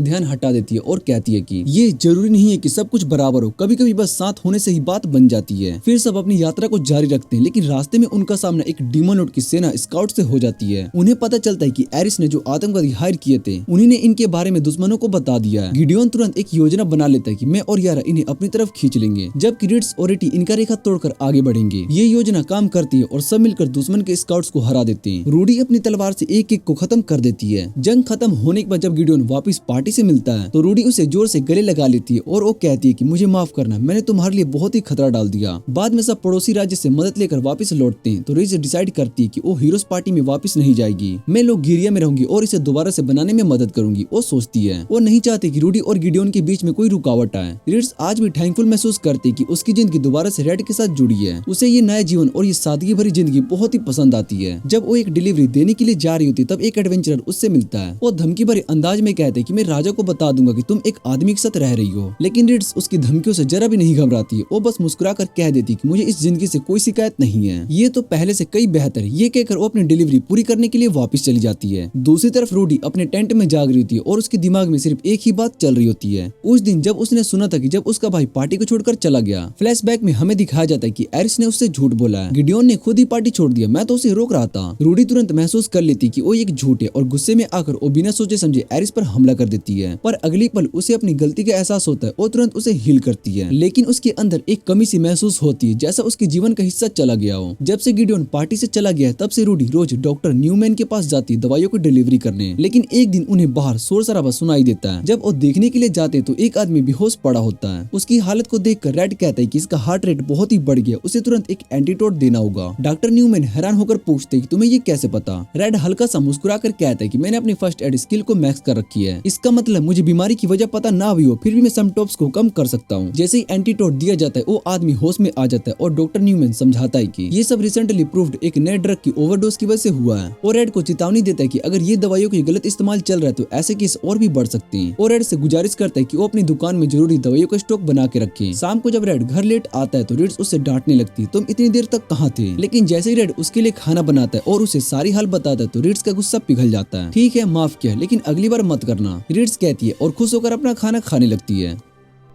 ध्यान हटा देती है और कहती है कि ये जरूरी नहीं है कि सब कुछ बराबर हो, कभी कभी बस साथ होने से ही बात बन जाती है। फिर सब अपनी यात्रा को जारी रखते हैं, लेकिन रास्ते में उनका सामना एक डीमन लॉर्ड की सेना स्काउट से हो जाती है। उन्हें पता चलता है कि एरिस ने जो आतंकवादी हायर किए थे उन्हीं ने इनके बारे में दुश्मनों को बता दिया है। गिडियोन तुरंत एक योजना बना लेता है कि मैं और यारा इन्हें अपनी तरफ खींच लेंगे, जबकि रिट्स और रेटी इनका रेखा तोड़कर आगे बढ़ेंगे। ये योजना काम करती है और सब मिलकर दुश्मन के स्काउट्स को हरा देते हैं। रूडी अपनी तलवार से एक एक को खत्म कर देती है। जंग खत्म होने के बाद जब गिडियोन वापस पार्टी से मिलता है तो रूडी उसे जोर से गले लगा लेती है और वो कहती है कि मुझे माफ करना, मैंने तुम्हारे लिए बहुत ही खतरा डाल दिया। बाद में सब पड़ोसी राज्य से मदद लेकर वापस लौटते हैं तो रिच डिसाइड करती है कि वो हीरोज पार्टी में वापस नहीं जाएगी। मैं लोग गिरिया में रहूंगी और इसे दोबारा से बनाने में मदद करूंगी। वो सोचती है वो नहीं चाहती कि रूडी और गिडियोन के बीच में कोई रुकावट आए। रिट्स आज भी थैंकफुल महसूस करती है कि उसकी जिंदगी दोबारा से रेड के साथ जुड़ी है। उसे ये नया जीवन और ये सादगी भरी जिंदगी बहुत ही पसंद आती है। जब वो एक डिलीवरी देने के लिए जा रही होती तब एक एडवेंचरर उससे मिलता है। वो धमकी भरे अंदाज में कहते हैं कि मैं राजा को बता दूंगा कि तुम एक आदमी के साथ रह रही हो, लेकिन रिट्स उसकी धमकियों से जरा भी नहीं घबराती है। वो बस मुस्कुरा कर कह देती कि मुझे इस जिंदगी से कोई शिकायत नहीं है, ये तो पहले से कई बेहतर। ये कहकर वो अपनी डिलीवरी पूरी करने के लिए वापस चली जाती है। दूसरी तरफ रूडी अपने टेंट में जाग रही होती है और उसके दिमाग में सिर्फ एक ही बात चल रही होती है। उस दिन जब उसने सुना था कि जब उसका भाई पार्टी को छोड़कर चला गया। फ्लैशबैक में हमें दिखाया जाता है कि एरिस ने उससे झूठ बोला है, गिडियोन ने खुद ही पार्टी छोड़ दिया, मैं तो उसे रोक रहा था। रूडी तुरंत महसूस कर लेती कि वो एक झूठ है और गुस्से में आकर वो बिना सोचे समझे एरिस पर हमला कर देती है। पर अगली पल उसे अपनी गलती का एहसास होता है और तुरंत उसे हील करती है, लेकिन उसके अंदर एक कमी सी महसूस होती है, जैसा उसके जीवन का हिस्सा चला गया हो। जब से गिडियोन पार्टी से चला गया तब से रूडी रोज डॉक्टर न्यूमैन के पास जाती दवाइयों की डिलीवरी करने, लेकिन एक दिन उन्हें बाहर शोर शराबा सुनाई देता है। जब वो देखने के लिए जाते तो एक आदमी बेहोश पड़ा होता है। उसकी हालत को देखकर रेड कहता है कि इसका हार्ट रेट बहुत ही बढ़ गया, उसे तुरंत एक एंटीडोट देना होगा। डॉक्टर न्यूमैन हैरान होकर पूछते कि तुम्हें ये कैसे पता। रेड हल्का सा मुस्कुराकर कहता है कि मैंने अपनी फर्स्ट एड स्किल को मैक्स कर रखी है, इसका मतलब मुझे बीमारी की वजह पता ना भी हो फिर भी मैं सिम्टम्स को कम कर सकता हूँ। जैसे ही एंटीडोट दिया जाता है वो आदमी होश में आ जाता है और डॉक्टर न्यूमैन समझाता है कि ये सब रिसेंटली प्रूव्ड एक नए ड्रग की ओवरडोज की वजह से हुआ है। और रेड को चेतावनी देता है कि अगर ये दवाइयों की गलत इस्तेमाल चल रहा है तो ऐसे केस और भी बढ़ सकते हैं। और रेड से गुजारिश करता है कि वो अपनी दुकान में जरूरी दवाइयों का स्टॉक बना के रखे। शाम को जब रेड घर लेट आता है तो रिट्स उससे डांटने लगती, तुम इतनी देर तक कहाँ थे। लेकिन जैसे ही रेड उसके लिए खाना बनाता है और उसे सारी हाल बताता है तो रिट्स का गुस्सा पिघल जाता है। ठीक है, माफ किया, लेकिन अगली बार मत करना, रिट्स कहती है और खुश होकर अपना खाना खाने लगती है।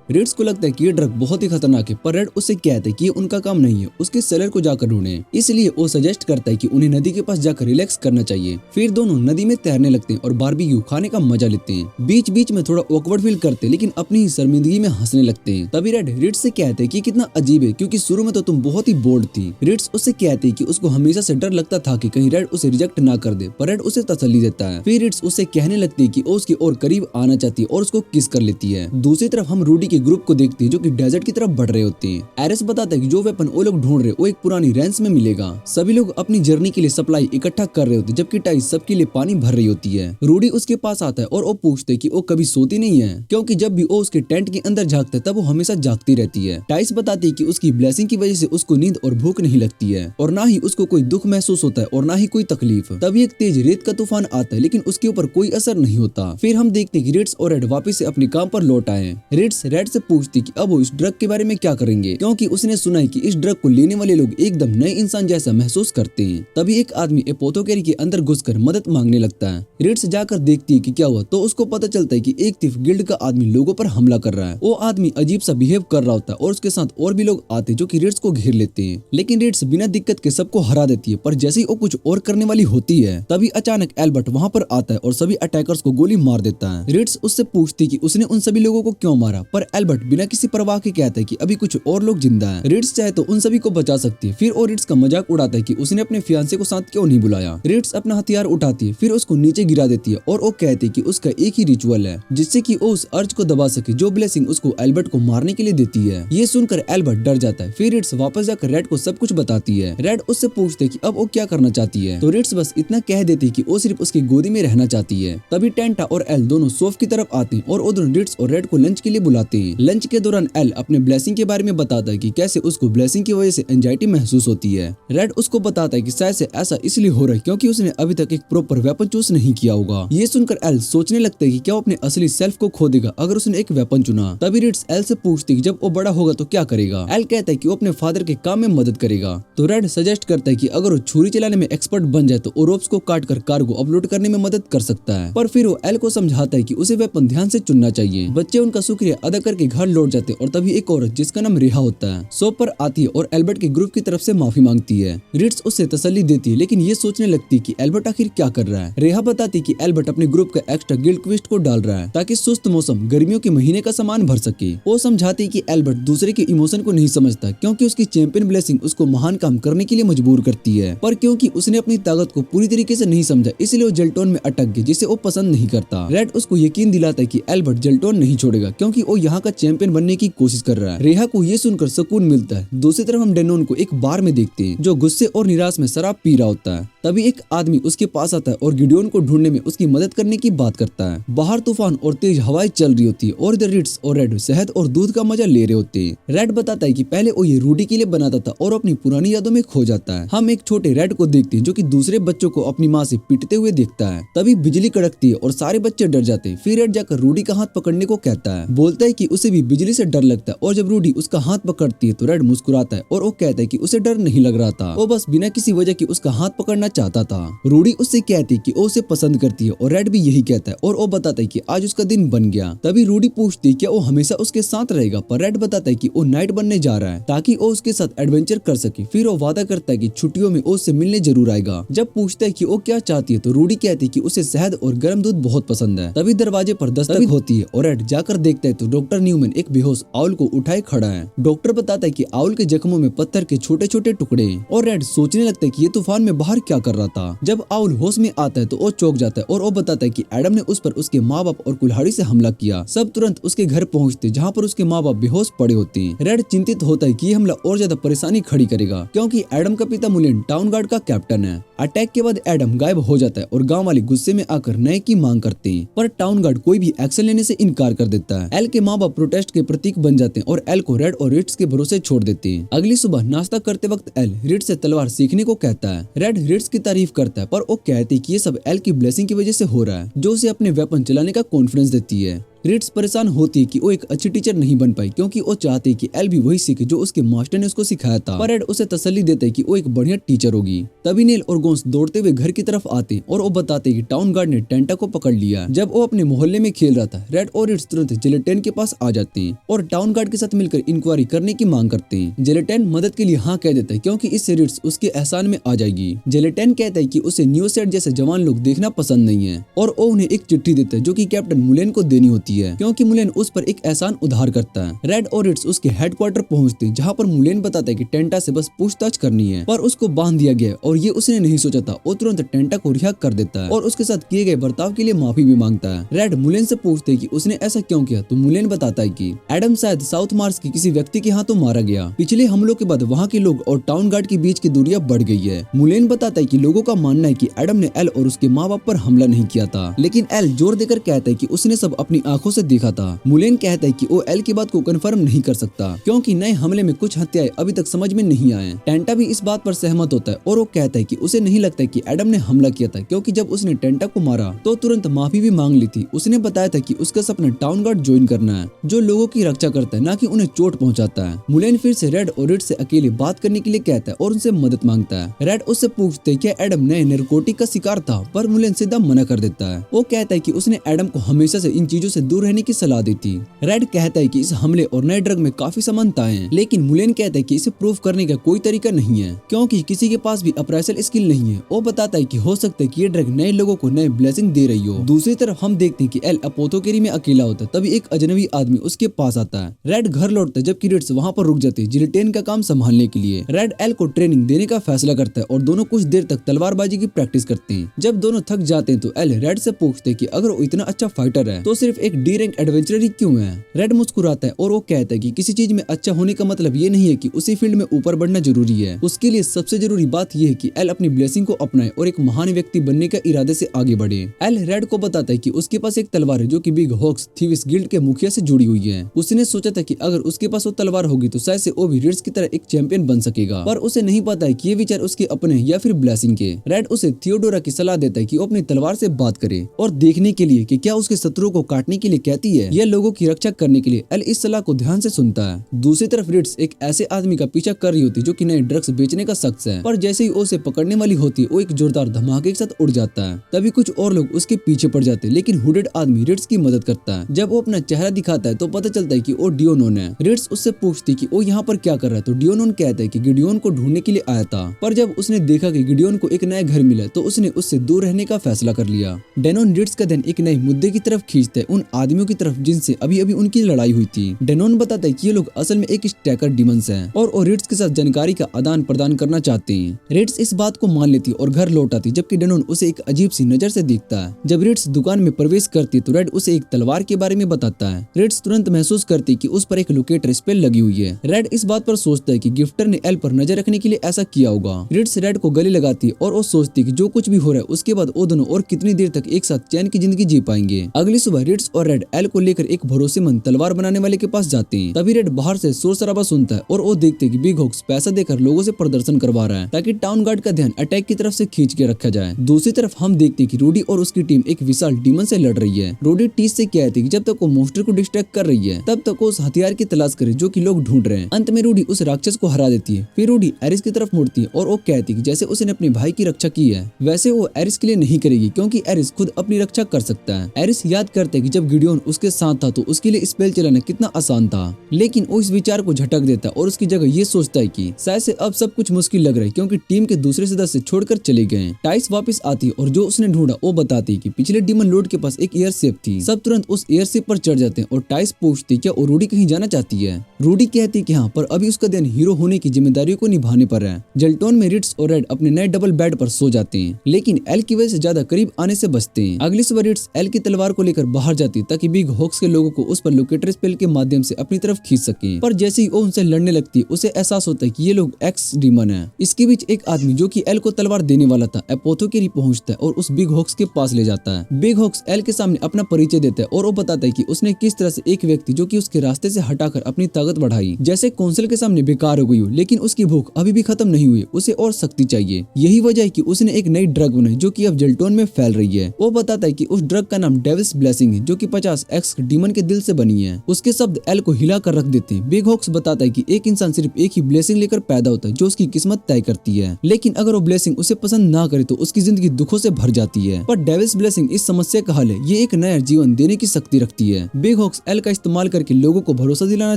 रिट्स को लगता है कि ये ड्रग बहुत ही खतरनाक है, पर रेड उससे कहता है कि ये उनका काम नहीं है, उसके सेलर को जाकर ढूंढे। इसलिए वो सजेस्ट करता है कि उन्हें नदी के पास जाकर रिलैक्स करना चाहिए। फिर दोनों नदी में तैरने लगते हैं और बारबेक्यू खाने का मजा लेते हैं। बीच बीच में थोड़ा ऑकवर्ड फील करते हैं, लेकिन अपनी ही शर्मिंदगी में हंसने लगते हैं। तभी रेड रिट्स से कहते हैं कि कितना अजीब है, क्योंकि शुरू में तो तुम बहुत ही बोल्ड थी। रिट्स उससे कहते हैं कि उसको हमेशा से डर लगता था कि कहीं रेड उसे रिजेक्ट ना कर दे, पर रेड उसे तसल्ली देता है। फिर रिट्स उससे कहने लगती है कि वो उसकी और करीब आना चाहती है और उसको किस कर लेती है। दूसरी तरफ हम रूडी के ग्रुप को देखते हैं जो कि डेजर्ट की तरफ बढ़ रहे होते हैं। एरिस बताता है कि जो वेपन वो लोग ढूंढ रहे वो एक पुरानी रेंज में मिलेगा। सभी लोग अपनी जर्नी के लिए सप्लाई इकट्ठा कर रहे होते हैं, जबकि टाइस सबके लिए पानी भर रही होती है। रूडी उसके पास आता है और वो पूछते है कि वो कभी सोती नहीं है, क्योंकि जब भी वो उसके टेंट के अंदर झांकता है तब वो हमेशा जागती रहती है। टाइस बताती है कि उसकी ब्लेसिंग की वजह से उसको नींद और भूख नहीं लगती है और ना ही उसको कोई दुख महसूस होता है और ना ही कोई तकलीफ। तभी एक तेज रेत का तूफान आता है, लेकिन उसके ऊपर कोई असर नहीं होता। फिर हम देखते हैं कि रिट्स और रेड वापस से अपने काम पर लौट आए। रिट्स रेड से पूछती कि अब वो इस ड्रग के बारे में क्या करेंगे, क्योंकि उसने सुना है कि इस ड्रग को लेने वाले लोग एकदम नए इंसान जैसा महसूस करते हैं। तभी एक आदमी एपोथेकेरी के अंदर घुसकर मदद मांगने लगता है। रिट्स जाकर देखती है कि क्या हुआ तो उसको पता चलता है कि एक थिफ गिल्ड का आदमी लोगों पर हमला कर रहा है। वो आदमी अजीब सा बिहेव कर रहा होता है और उसके साथ और भी लोग आते हैं जो कि रिट्स को घेर लेते हैं, लेकिन रिट्स बिना दिक्कत के सबको हरा देती है। पर जैसे ही वो कुछ और करने वाली होती है तभी अचानक एल्बर्ट वहाँ पर आता है और सभी अटैकर्स को गोली मार देता है। रिट्स उससे पूछती कि उसने उन सभी लोगों को क्यों मारा, पर एल्बर्ट बिना किसी परवाह के कहता है कि अभी कुछ और लोग जिंदा हैं। रिट्स चाहे तो उन सभी को बचा सकती है। फिर वो रिट्स का मजाक उड़ाता है कि उसने अपने फियांसे को साथ क्यों नहीं बुलाया। रिट्स अपना हथियार उठाती है, फिर उसको नीचे गिरा देती है और वो कहती है कि उसका एक ही रिचुअल है जिससे कि वो उस अर्ज को दबा सके जो ब्लेसिंग उसको एल्बर्ट को मारने के लिए देती है। ये सुनकर एल्बर्ट डर जाता है। फिर रिट्स वापस जाकर रेड को सब कुछ बताती है। रेड उससे पूछते है कि अब वो क्या करना चाहती है, तो रिट्स बस इतना कह देती है कि वो सिर्फ उसकी गोदी में रहना चाहती है। तभी टेंटा और एल दोनों सोफ की तरफ आते हैं और वो दोनों रिट्स और रेड को लंच के लिए बुलाते हैं। लंच के दौरान एल अपने ब्लेसिंग के बारे में बताता है कि कैसे उसको ब्लेसिंग की वजह से एंजाइटी महसूस होती है। रेड उसको बताता है कि शायद से ऐसा इसलिए हो रहा है क्योंकि उसने अभी तक एक प्रॉपर वेपन चूज नहीं किया होगा। ये सुनकर एल सोचने लगता है कि क्या वो अपने असली सेल्फ को खो देगा अगर उसने एक वेपन चुना। तभी रिट्स एल से पूछती है कि जब वो बड़ा होगा तो क्या करेगा। एल कहता है कि वो अपने फादर के काम में मदद करेगा। तो रेड सजेस्ट करता है कि अगर वो छुरी चलाने में एक्सपर्ट बन जाए तो वो रोप्स को काट कर कार को अपलोड करने में मदद कर सकता है। पर फिर वो एल को समझाता है कि उसे वेपन ध्यान से चुनना चाहिए। बच्चे उनका शुक्रिया अदा करके घर लौट जाते हैं और तभी एक औरत जिसका नाम रेहा होता है शॉप पर आती है और एल्बर्ट के ग्रुप की तरफ से माफी मांगती है। रिट्स उससे तसल्ली देती है लेकिन ये सोचने लगती है कि एल्बर्ट आखिर क्या कर रहा है। रेहा बताती कि एल्बर्ट अपने ग्रुप का एक्स्ट्रा गिल्ड क्विस्ट को डाल रहा है ताकि सुस्त मौसम गर्मियों के महीने का सामान भर सके। वो समझाती कि एल्बर्ट दूसरे के इमोशन को नहीं समझता क्योंकि उसकी चैंपियन ब्लेसिंग उसको महान काम करने के लिए मजबूर करती है, पर क्योंकि उसने अपनी ताकत को पूरी तरीके से नहीं समझा इसलिए वो जेल्टोन में अटक गई जिसे वो पसंद नहीं करता। रेड उसको यकीन दिलाता है कि एल्बर्ट जेल्टोन नहीं छोड़ेगा क्योंकि वो यहाँ का चैंपियन बनने की कोशिश कर रहा है। रेहा को ये सुनकर सुकून मिलता है। दूसरी तरफ हम डेनोन को एक बार में देखते हैं जो गुस्से और निराश में शराब पी रहा होता है। तभी एक आदमी उसके पास आता है और गिडियोन को ढूंढने में उसकी मदद करने की बात करता है। बाहर तूफान और तेज हवाएं चल रही होती है और इधर रिट्स और रेड शहद और दूध का मजा ले रहे होते हैं। रेड बताता है कि पहले वो ये रूडी के लिए बनाता था और अपनी पुरानी यादों में खो जाता है। हम एक छोटे रेड को देखते हैं जो कि दूसरे बच्चों को अपनी माँ से पीटते हुए देखता है। तभी बिजली कड़कती है और सारे बच्चे डर जाते हैं। फिर रेड जाकर रूडी का हाथ पकड़ने को कहता है, बोलता है कि उसे भी बिजली से डर लगता है और जब रूडी उसका हाथ पकड़ती है तो रेड मुस्कुराता है और वो कहता है कि उसे डर नहीं लग रहा था, वो बस बिना किसी वजह के उसका हाथ पकड़ना चाहता था। रूडी उससे कहती है कि वो उसे पसंद करती है और रेड भी यही कहता है और वो बताता है कि आज उसका दिन बन गया। तभी रूडी पूछती है क्या वो हमेशा उसके साथ रहेगा, पर रेड बताता है कि वो नाइट बनने जा रहा है ताकि वो उसके साथ एडवेंचर कर सके। फिर वो वादा करता है कि छुट्टियों में वो उससे मिलने जरूर आएगा। जब पूछता है कि वो क्या चाहती है तो रूडी कहती है कि उसे शहद और गर्म दूध बहुत पसंद है। तभी दरवाजे पर दस्तक होती है और रेड जाकर देखता है तो डॉक्टर न्यूमैन एक बेहोश आउल को उठाए खड़ा है। डॉक्टर बताता है कि आउल के जख्मों में पत्थर के छोटे छोटे टुकड़े और रेड सोचने लगता है कि ये तूफान में बाहर क्या कर रहा था। जब आउल होश में आता है तो वो चौंक जाता है और वो बताता है कि एडम ने उस पर उसके माँ बाप और कुल्हाड़ी से हमला किया। सब तुरंत उसके घर पहुंचते जहाँ पर उसके माँ बाप बेहोश पड़े होते हैं। रेड चिंतित होता है कि ये हमला और ज्यादा परेशानी खड़ी करेगा क्योंकि एडम का पिता मुलेन टाउन गार्ड का कैप्टन है। अटैक के बाद एडम गायब हो जाता है और गांव वाले गुस्से में आकर नए की मांग करते हैं, पर टाउन गार्ड कोई भी एक्शन लेने से इनकार कर देता है। एल के माँ बाप प्रोटेस्ट के प्रतीक बन जाते हैं और एल को रेड और रिट्स के भरोसे छोड़ देते हैं। अगली सुबह नाश्ता करते वक्त एल रिट्स से तलवार सीखने को कहता है। रेड रिट्स की तारीफ करता है पर वो कहती है कि ये सब एल की ब्लेसिंग की वजह से हो रहा है जो उसे अपने वेपन चलाने का कॉन्फिडेंस देती है। रिट्स परेशान होती है कि वो एक अच्छी टीचर नहीं बन पाई क्योंकि वो चाहती है कि एल भी वही सीखे जो उसके मास्टर ने उसको सिखाया था, पर रेड उसे तसल्ली देता है कि वो एक बढ़िया टीचर होगी। तभी नेल और गोंस दौड़ते हुए घर की तरफ आते और वो बताते कि टाउन गार्ड ने टेंटा को पकड़ लिया। जब वो अपने मोहल्ले में खेल रहा था रेड और रिट्स तुरंत जेलेटेन के पास आ जाते हैं और टाउन गार्ड के साथ मिलकर इंक्वायरी करने की मांग करते हैं। जेलेटेन मदद के लिए हाँ कह देता है क्योंकि इससे रिट्स उसके एहसान में आ जाएगी। जेलेटेन कहता है कि उसे न्यू सेट जैसे जवान लोग देखना पसंद नहीं है और वो उन्हें एक चिट्ठी देता है जो कि कैप्टन मुलेन को देनी होती है क्योंकि मुलेन उस पर एक एहसान उधार करता है। रेड और रिट्स उसके हेडक्वार्टर पहुंचते जहां पर मुलेन बताता है कि टेंटा से बस पूछताछ करनी है, पर उसको बांध दिया गया और ये उसने नहीं सोचा था। वो तुरंत टेंटा को रिहा कर देता है और उसके साथ किए गए बर्ताव के लिए माफी भी मांगता है। रेड मुलेन से पूछते है कि उसने ऐसा क्यों किया तो मुलेन बताता है कि एडम शायद साउथ मार्स के किसी व्यक्ति के हाथों मारा गया। पिछले हमलों के बाद वहाँ के लोग और टाउन गार्ड के बीच की दूरियां बढ़ गई है। मुलेन बताता है कि लोगों का मानना है कि एडम ने एल और उसके माँ बाप पर हमला नहीं किया था, लेकिन एल जोर देकर कहता है कि उसने सब अपनी आंखों से देखा था। मुलेन कहता है कि वो एल की बात को कंफर्म नहीं कर सकता क्योंकि नए हमले में कुछ हत्याएं अभी तक समझ में नहीं आए। टेंटा भी इस बात पर सहमत होता है और वो कहता है कि उसे नहीं लगता कि एडम ने हमला किया था क्योंकि जब उसने टेंटा को मारा तो तुरंत माफी भी मांग ली थी। उसने बताया था कि उसका सपना टाउन गार्ड ज्वाइन करना है जो लोगों की रक्षा करता है न कि उन्हें चोट पहुंचाता है। मुलेन फिर से रेड और रिट्स से अकेले बात करने के लिए कहता है और उनसे मदद मांगता है। रेड उससे पूछते है कि एडम नए नारकोटिक का शिकार था, पर मुलेन सीधा मना कर देता है। वो कहता है कि उसने एडम को हमेशा से इन चीजों से दूर रहने की सलाह देती। रेड कहता है कि इस हमले और नए ड्रग में काफी समानताएं हैं, लेकिन मुलेन कहता है कि इसे प्रूव करने का कोई तरीका नहीं है क्योंकि किसी के पास भी अप्राइसल स्किल नहीं है। वो बताता है कि हो सकता है कि ये ड्रग नए लोगों को नए ब्लेसिंग दे रही हो। दूसरी तरफ हम देखते हैं कि एल अपोथोकेरी में अकेला होता है, तभी एक अजनबी आदमी उसके पास आता है। रेड घर लौटता है जबकि रिट्स वहाँ पर रुक जाते हैं जिलेटिन का काम संभालने के लिए। रेड एल को ट्रेनिंग देने का फैसला करता है और दोनों कुछ देर तक तलवारबाजी की प्रैक्टिस करते हैं। जब दोनों थक जाते हैं तो एल रेड से पूछते हैं कि अगर वो इतना अच्छा फाइटर है तो सिर्फ एक डी रैंक एडवेंचरर ही क्यों है। रेड मुस्कुराता है और वो कहता है कि किसी चीज में अच्छा होने का मतलब ये नहीं है कि उसी फील्ड में ऊपर बढ़ना जरूरी है। उसके लिए सबसे जरूरी बात यह है कि एल अपनी ब्लेसिंग को अपनाए और एक महान व्यक्ति बनने का इरादे से आगे बढ़े। एल रेड को बताता है कि उसके पास एक तलवार है जो कि बिग हॉक्स थीविस गिल्ड के मुखिया से जुड़ी हुई है। उसने सोचा था कि अगर उसके पास वो तलवार होगी तो शायद से वो भी रिट्स की तरह एक चैंपियन बन सकेगा, पर उसे नहीं पता है कि ये विचार उसके अपने या फिर ब्लेसिंग के। रेड उसे थियोडोरा की सलाह देता है कि वो अपनी तलवार से बात करे और देखने के लिए कि क्या उसके शत्रुओं को काटने के लिए कहती है या लोगों की रक्षा करने के लिए। एल इस सलाह को ध्यान से सुनता है। दूसरी तरफ रिट्स एक ऐसे आदमी का पीछा कर रही होती जो कि नए ड्रग्स बेचने का शख्स है, पर जैसे ही उसे पकड़ने वाली होती है वो एक जोरदार धमाके के साथ उड़ जाता है। तभी कुछ और लोग उसके पीछे पड़ जाते हैं, लेकिन हुडेड आदमी रिट्स की मदद करता है। जब वो अपना चेहरा दिखाता है तो पता चलता है कि वो डियोनोन है। रिट्स उससे पूछती कि वो यहाँ पर क्या कर रहा है तो डियोनोन कहता है कि गिडियोन को ढूंढने के लिए आया था, पर जब उसने देखा कि गिडियोन को एक नया घर मिला तो उसने उससे दूर रहने का फैसला कर लिया। डेनोन रिट्स का ध्यान एक नए मुद्दे की तरफ खींचता है, उन आदमियों की तरफ जिनसे अभी अभी उनकी लड़ाई हुई थी। डेनोन बताता है कि ये लोग असल में एक स्टैकर डिमंस हैं और वो रिट्स के साथ जानकारी का आदान प्रदान करना चाहते हैं। रिट्स इस बात को मान लेती और घर लौट आती, जबकि डेनोन उसे एक अजीब सी नजर से देखता है। जब रिट्स दुकान में प्रवेश करती तो रेड उसे एक तलवार के बारे में बताता है। रिट्स तुरंत महसूस करती कि उस पर एक लोकेटर स्पेल लगी हुई है। रेड इस बात पर सोचता है कि गिफ्टर ने एल पर नजर रखने के लिए ऐसा किया होगा। रिट्स रेड को गले लगाती और वो सोचती कि जो कुछ भी हो रहा है उसके बाद वो दोनों और कितनी देर तक एक साथ चैन की जिंदगी जी पाएंगे। अगली सुबह रिट्स और रेड एल को लेकर एक भरोसेमंद तलवार बनाने वाले के पास जाते हैं। तभी रेड बाहर से शोर शराबा सुनता है और वो देखते कि बिग हॉक्स पैसा देकर लोगों से प्रदर्शन करवा रहा है ताकि टाउन गार्ड का ध्यान अटैक की तरफ से खींच के रखा जाए। दूसरी तरफ हम देखते हैं कि रूडी और उसकी टीम एक विशाल डीमन से लड़ रही है। रूडी टीस से कहती कि जब तक वो मॉन्स्टर को डिस्ट्रैक्ट कर रही है तब तक वो उस हथियार की तलाश करे जो कि लोग ढूंढ रहे हैं। अंत में रूडी उस राक्षस को हरा देती है। फिर रूडी एरिस की तरफ मुड़ती है और वो कहती कि जैसे उसने अपने भाई की रक्षा की है वैसे वो एरिस के लिए नहीं करेगी क्योंकि एरिस खुद अपनी रक्षा कर सकता है। एरिस याद करते कि जब गिडियोन उसके साथ था तो उसके लिए स्पेल चलाना कितना आसान था, लेकिन वो इस विचार को झटक देता और उसकी जगह ये सोचता है कि शायद से अब सब कुछ मुश्किल लग रहा है क्योंकि टीम के दूसरे सदस्य छोड़कर चले गए। टाइस वापस आती और जो उसने ढूंढा वो बताती कि पिछले डीमन लॉर्ड के पास एक एयरशिप थी। सब तुरंत उस एयरशिप पर चढ़ जाते हैं और टाइस पूछती क्या वो रूडी कहीं जाना चाहती है। रूडी कहती कि हाँ, पर अभी उसका ध्यान हीरो होने की जिम्मेदारियों को निभाने पर है। जेल्टोन में रिट्स और रेड अपने नए डबल बेड पर सो जाते हैं, लेकिन एल की वजह से ज्यादा करीब आने से बचते हैं। अगली सुबह रिट्स एल की तलवार को लेकर बाहर जाती ताकि बिग हॉक्स के लोगों को उस पर लोकेटर स्पेल के माध्यम से अपनी तरफ खींच सके, पर जैसे ही वो उनसे लड़ने लगती उसे एहसास होता है कि ये लोग एक्स डीमन है। इसके बीच एक आदमी जो कि एल को तलवार देने वाला था अपोथोकेरी पहुंचता है और उस बिग हॉक्स के पास ले जाता है। बिग हॉक्स एल के सामने अपना परिचय देता है और वो बताता है कि उसने किस तरह से एक व्यक्ति जो कि उसके रास्ते से हटाकर अपनी ताकत बढ़ाई, जैसे कौंसिल के सामने बेकार हो गई हो, लेकिन उसकी भूख अभी भी खत्म नहीं हुई, उसे और शक्ति चाहिए। यही वजह है कि उसने एक नई ड्रग बनाई जो कि अब जेल्टोन में फैल रही है। वो बताता है कि उस ड्रग का नाम डेविल्स ब्लेसिंग है जो कि 50 एक्स डीमन के दिल से बनी है। उसके शब्द एल को हिला कर रख देते हैं। बिग हॉक्स बताता है कि एक इंसान सिर्फ एक ही ब्लेसिंग लेकर पैदा होता है जो उसकी किस्मत तय करती है, लेकिन अगर वो ब्लेसिंग उसे पसंद ना करे तो उसकी जिंदगी दुखों से भर जाती है। पर डेविल्स ब्लेसिंग इस समस्या का हल है, ये एक नया जीवन देने की शक्ति रखती है। बिग हॉक्स एल का इस्तेमाल करके लोगों को भरोसा दिलाना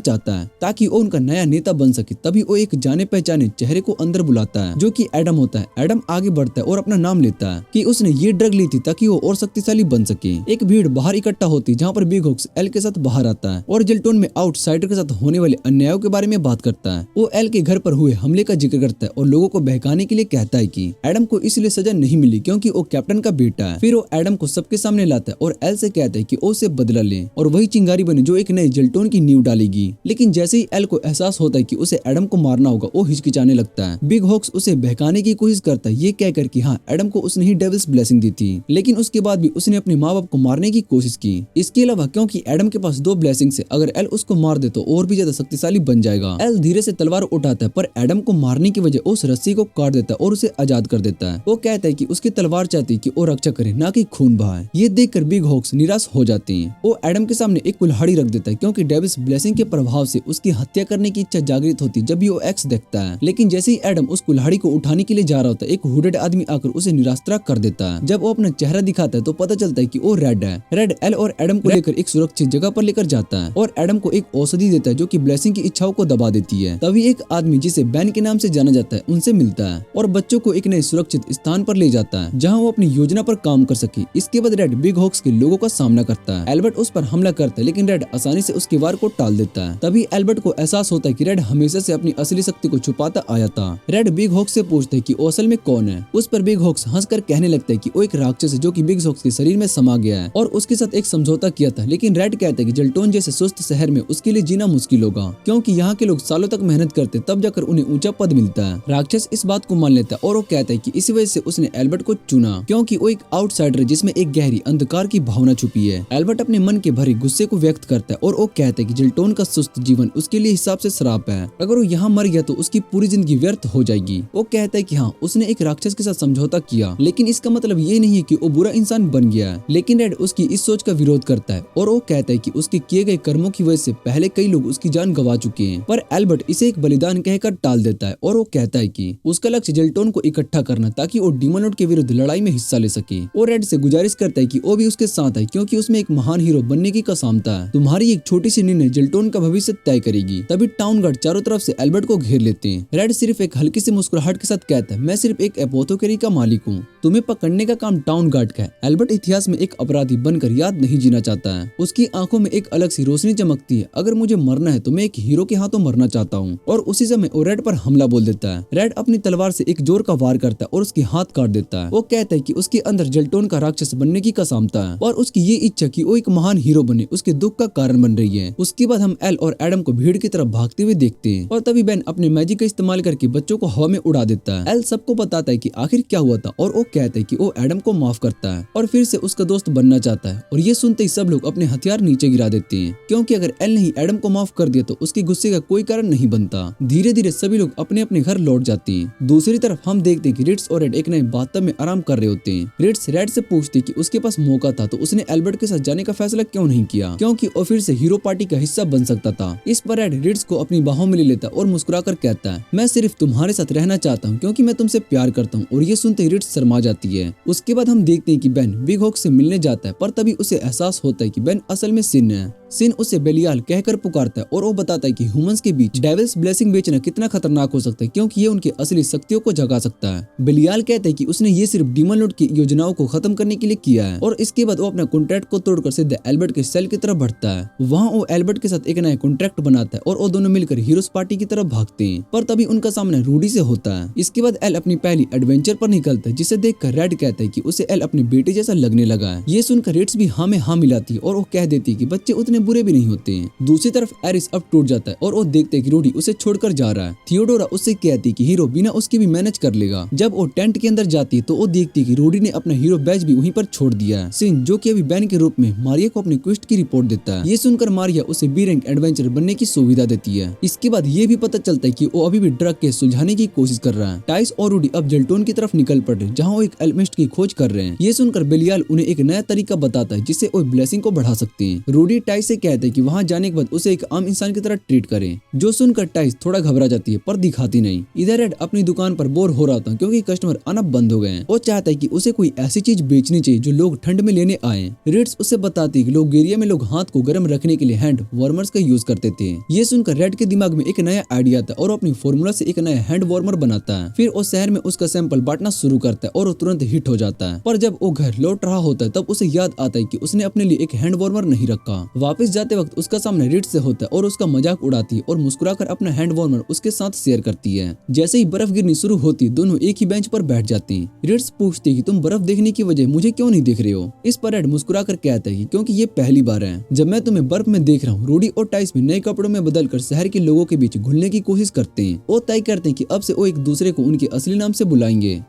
चाहता है ताकि वो उनका नया नेता बन सके। तभी वो एक जाने पहचाने चेहरे को अंदर बुलाता है जो कि एडम होता है। एडम आगे बढ़ता है और अपना नाम लेता है कि उसने ये ड्रग ली थी ताकि वो और शक्तिशाली बन सके। एक भीड़ बाहर इकट्ठा होती जहाँ पर बिग हॉक्स एल के साथ बाहर आता है और जेल्टोन में आउटसाइडर के साथ होने वाले अन्यायों के बारे में बात करता है। वो एल के घर पर हुए हमले का जिक्र करता है और लोगों को बहकाने के लिए कहता है कि एडम को इसलिए सजा नहीं मिली क्योंकि वो कैप्टन का बेटा है। फिर वो एडम को सबके सामने लाता है और एल से कहता है कि वो उसे बदला ले और वही चिंगारी बने जो एक नए जेल्टोन की नींव डालेगी। लेकिन जैसे ही एल को एहसास होता है कि उसे एडम को मारना होगा वो हिचकिचाने लगता है। बिग हॉक्स उसे बहकाने की कोशिश करता है ये कहकर कि हाँ, एडम को उसने ही डेविल्स ब्लेसिंग दी थी, लेकिन उसके बाद भी उसने अपने माँ बाप को मारने की कोशिश की। इसके अलावा क्योंकि एडम के पास 2 ब्लेसिंग है, अगर एल उसको मार दे तो और भी ज्यादा शक्तिशाली बन जाएगा। एल धीरे से तलवार उठाता है पर एडम को मारने की वजह उस रस्सी को काट देता है और उसे आजाद कर देता है। वो कहता है कि उसकी तलवार चाहती है कि वो रक्षा करे ना कि खून बहाए। ये देखकर बिग हॉक्स निराश हो जाते हैं। वो एडम के सामने एक कुल्हाड़ी रख देता है क्योंकि डेविल्स ब्लेसिंग के प्रभाव से उसकी हत्या करने की इच्छा जागृत होती जब भी वो एक्स देखता है। लेकिन जैसे ही एडम उस कुल्हाड़ी को उठाने के लिए जा रहा होता है एक हुडेड आदमी आकर उसे निराश कर देता है। जब वो अपना चेहरा दिखाता है तो पता चलता है कि वो रेड है। रेड एल और एडम को लेकर एक सुरक्षित जगह पर लेकर जाता है और एडम को एक औषधि देता है जो कि ब्लेसिंग की इच्छाओं को दबा देती है। तभी एक आदमी जिसे बैन के नाम से जाना जाता है उनसे मिलता है और बच्चों को एक नए सुरक्षित स्थान पर ले जाता है जहाँ वो अपनी योजना पर काम कर सके। इसके बाद रेड बिग हॉक्स के लोगों का सामना करता है। एल्बर्ट उस पर हमला करता है लेकिन रेड आसानी से उसके वार को टाल देता है। तभी एल्बर्ट को एहसास होता है कि रेड हमेशा से अपनी असली शक्ति को छुपाता आया था। रेड बिग हॉक्स से पूछता है कि वो असल में कौन है। उस पर बिग हॉक्स हंसकर कहने लगता है कि वो एक राक्षस है जो कि बिग हॉक्स के शरीर में समा गया है और उसके साथ एक समझौता किया था। लेकिन रेड कहता है कि जेल्टोन जैसे सुस्त शहर में उसके लिए जीना मुश्किल होगा क्योंकि यहाँ के लोग सालों तक मेहनत करते तब जाकर उन्हें ऊंचा पद मिलता है। राक्षस इस बात को मान लेता है और वो कहता है कि इसी वजह से उसने एल्बर्ट को चुना क्योंकि वो एक आउटसाइडर जिसमें एक गहरी अंधकार की भावना छुपी है। एल्बर्ट अपने मन के भरे गुस्से को व्यक्त करता है और वो कहता है कि जेल्टोन का सुस्त जीवन उसके लिए हिसाब से श्राप है। अगर वो यहाँ मर गया तो उसकी पूरी जिंदगी व्यर्थ हो जाएगी। वो कहता है कि हाँ उसने एक राक्षस के साथ समझौता किया लेकिन इसका मतलब ये नहीं है कि वो बुरा इंसान बन गया है। लेकिन रेड उसकी इस सोच का विरोध करता है और वो कहता है कि उसके किए गए कर्मों की वजह से पहले कई लोग उसकी जान गंवा चुके हैं। पर एल्बर्ट इसे एक बलिदान कहकर टाल देता है और वो कहता है कि उसका लक्ष्य जेल्टोन को इकट्ठा करना ताकि वो डीमन लॉर्ड के विरुद्ध लड़ाई में हिस्सा ले सके। वो रेड से गुजारिश करता है कि वो भी उसके साथ है क्योंकि उसमें एक महान हीरो बनने की कसमता है। तुम्हारी एक छोटी सी निर्णय जेल्टोन का भविष्य तय करेगी। तभी टाउन गार्ड चारों तरफ से एल्बर्ट को घेर लेते हैं। रेड सिर्फ एक हल्की सी मुस्कुराहट के साथ कहता है मैं सिर्फ एक एपोथेकेरी का मालिक हूँ, तुम्हें पकड़ने का काम टाउन गार्ड का है। एल्बर्ट इतिहास में एक अपराधी बनकर याद नहीं जीना चाहता है। उसकी आंखों में एक अलग सी रोशनी चमकती है। अगर मुझे मरना है तो मैं एक हीरो के हाथों मरना चाहता हूँ। और उसी समय वो रेड पर हमला बोल देता है। रेड अपनी तलवार से एक जोर का वार करता है और उसकी हाथ काट देता है। वो कहता है कि उसके अंदर जेल्टोन का राक्षस बनने की कसमता है और उसकी ये इच्छा कि वो एक महान हीरो बने उसके दुख का कारण बन रही है। उसके बाद हम एल और एडम को भीड़ की तरफ भागते हुए देखते हैं और तभी बेन अपने मैजिक का इस्तेमाल करके बच्चों को हवा में उड़ा देता है। एल सबको बताता है कि आखिर क्या हुआ था और वो कहता है कि वो एडम को माफ करता है और फिर से उसका दोस्त बनना चाहता है। और ये सुनते ही सब लोग अपने हथियार नीचे गिरा देते हैं क्योंकि अगर एल ने एडम को माफ कर दिया तो उसके गुस्से का कोई कारण नहीं बनता। धीरे धीरे सभी लोग अपने अपने घर लौट जाते हैं। दूसरी तरफ हम देखते हैं कि रिट्स और रेड एक नए बाथटब में आराम कर रहे होते हैं। रिट्स रेड से पूछती कि उसके पास मौका था तो उसने एल्बर्ट के साथ जाने का फैसला क्यों नहीं किया क्योंकि वो फिर से हीरो पार्टी का हिस्सा बन सकता था। इस पर रेड रिट्स को अपनी बाहों में ले लेता और मुस्कुराकर कहता है मैं सिर्फ तुम्हारे साथ रहना चाहता हूँ क्योंकि मैं तुमसे प्यार करता हूँ। और ये सुनते ही रिट्स शर्मा जाती है। उसके बाद हम देखते हैं कि बेन बिग हॉक से मिलने जाता है पर तभी उसे एहसास होता है कि बेन असल में सिन है। सिन उसे बेलियाल कहकर पुकारता है और वो बताता है कि ह्यूमंस के बीच डेविल्स ब्लेसिंग बेचना कितना खतरनाक हो सकता है क्योंकि ये उनकी असली शक्तियों को जगा सकता है। बेलियाल कहता है कि उसने ये सिर्फ डीमन लॉर्ड की योजनाओं को खत्म करने के लिए किया है। और इसके बाद वो अपना कॉन्ट्रैक्ट को तोड़कर सीधे एल्बर्ट के सेल की तरफ बढ़ता है। वहाँ वो एल्बर्ट के साथ एक नया कॉन्ट्रैक्ट बनाता है और वो दोनों मिलकर हीरोज पार्टी की तरफ भागते हैं। पर तभी उनका सामना रूडी से होता है। इसके बाद एल अपनी पहली एडवेंचर पर निकलता है जिसे देखकर रेड कहता है कि उसे एल अपने बेटे जैसा लगने लगा है। ये सुनकर रिट्स भी हाँ में हाँ मिलाती है और वो कह देती है कि बच्चे उतने बुरे भी नहीं होते हैं। दूसरी तरफ एरिस अब टूट जाता है और वो देखते हैं कि रूडी उसे छोड़कर जा रहा है। थियोडोरा उससे कहती है कि हीरो बिना उसके भी मैनेज कर लेगा। जब वो टेंट के अंदर जाती है तो वो देखती है कि रूडी ने अपना हीरो बैज भी वहीं पर छोड़ दिया है। सिन जो कि अभी बैन के रूप में मारिया को अपने क्वेस्ट की रिपोर्ट देता है। ये सुनकर मारिया उसे बी रैंक एडवेंचर बनने की सुविधा देती है। इसके बाद ये भी पता चलता है कि वो अभी भी ड्रग केस सुलझाने की कोशिश कर रहा है। टाइस और रूडी अब जेल्टोन की तरफ निकल पड़े जहाँ वो एक एल्केमिस्ट की खोज कर रहे हैं। ये सुनकर बेलियाल उन्हें एक नया तरीका बताता है जिससे वो ब्लेसिंग को बढ़ा सकते हैं। रूडी टाइस से कहते हैं कि वहाँ जाने के बाद उसे एक आम इंसान की तरह ट्रीट करें। जो सुनकर टाइस थोड़ा घबरा जाती है पर दिखाती नहीं। इधर रेड अपनी दुकान पर बोर हो रहा था क्योंकि कस्टमर आना बंद हो गए हैं। वो चाहता है कि उसे कोई ऐसी चीज बेचनी चाहिए जो लोग ठंड में लेने आए। रेड्स उसे बताती है कि लोगेरिया में लोग हाथ को गर्म रखने के लिए हैंड वार्मर्स का यूज करते थे। ये सुनकर रेड के दिमाग में एक नया आइडिया था और अपनी फॉर्मूला से एक नया हैंड वार्मर बनाता है। फिर वो शहर में उसका सैंपल बांटना शुरू करता है और वो तुरंत हिट हो जाता है। पर जब वो घर लौट रहा होता है तब उसे याद आता है कि उसने अपने लिए एक हैंड वार्मर नहीं रखा। वापस जाते वक्त उसका सामना रिट्स से होता है और उसका मजाक उड़ाती है और मुस्कुराकर अपना हैंड वार्मर उसके साथ शेयर करती है। जैसे ही बर्फ गिरनी शुरू होती है दोनों एक ही बेंच पर बैठ जाते हैं। रिट्स पूछती है कि तुम बर्फ देखने की वजह मुझे क्यों नहीं देख रहे हो। इस पर रेड मुस्कुराकर कहता है कि क्योंकि ये पहली बार है जब मैं तुम्हें बर्फ में देख रहा हूँ। रूडी और टाइस में नए कपड़ों में बदलकर शहर के लोगों के बीच घुलने की कोशिश करते हैं। वो तय करते हैं कि अब से वो एक दूसरे को उनके असली नाम से बुलाएंगे।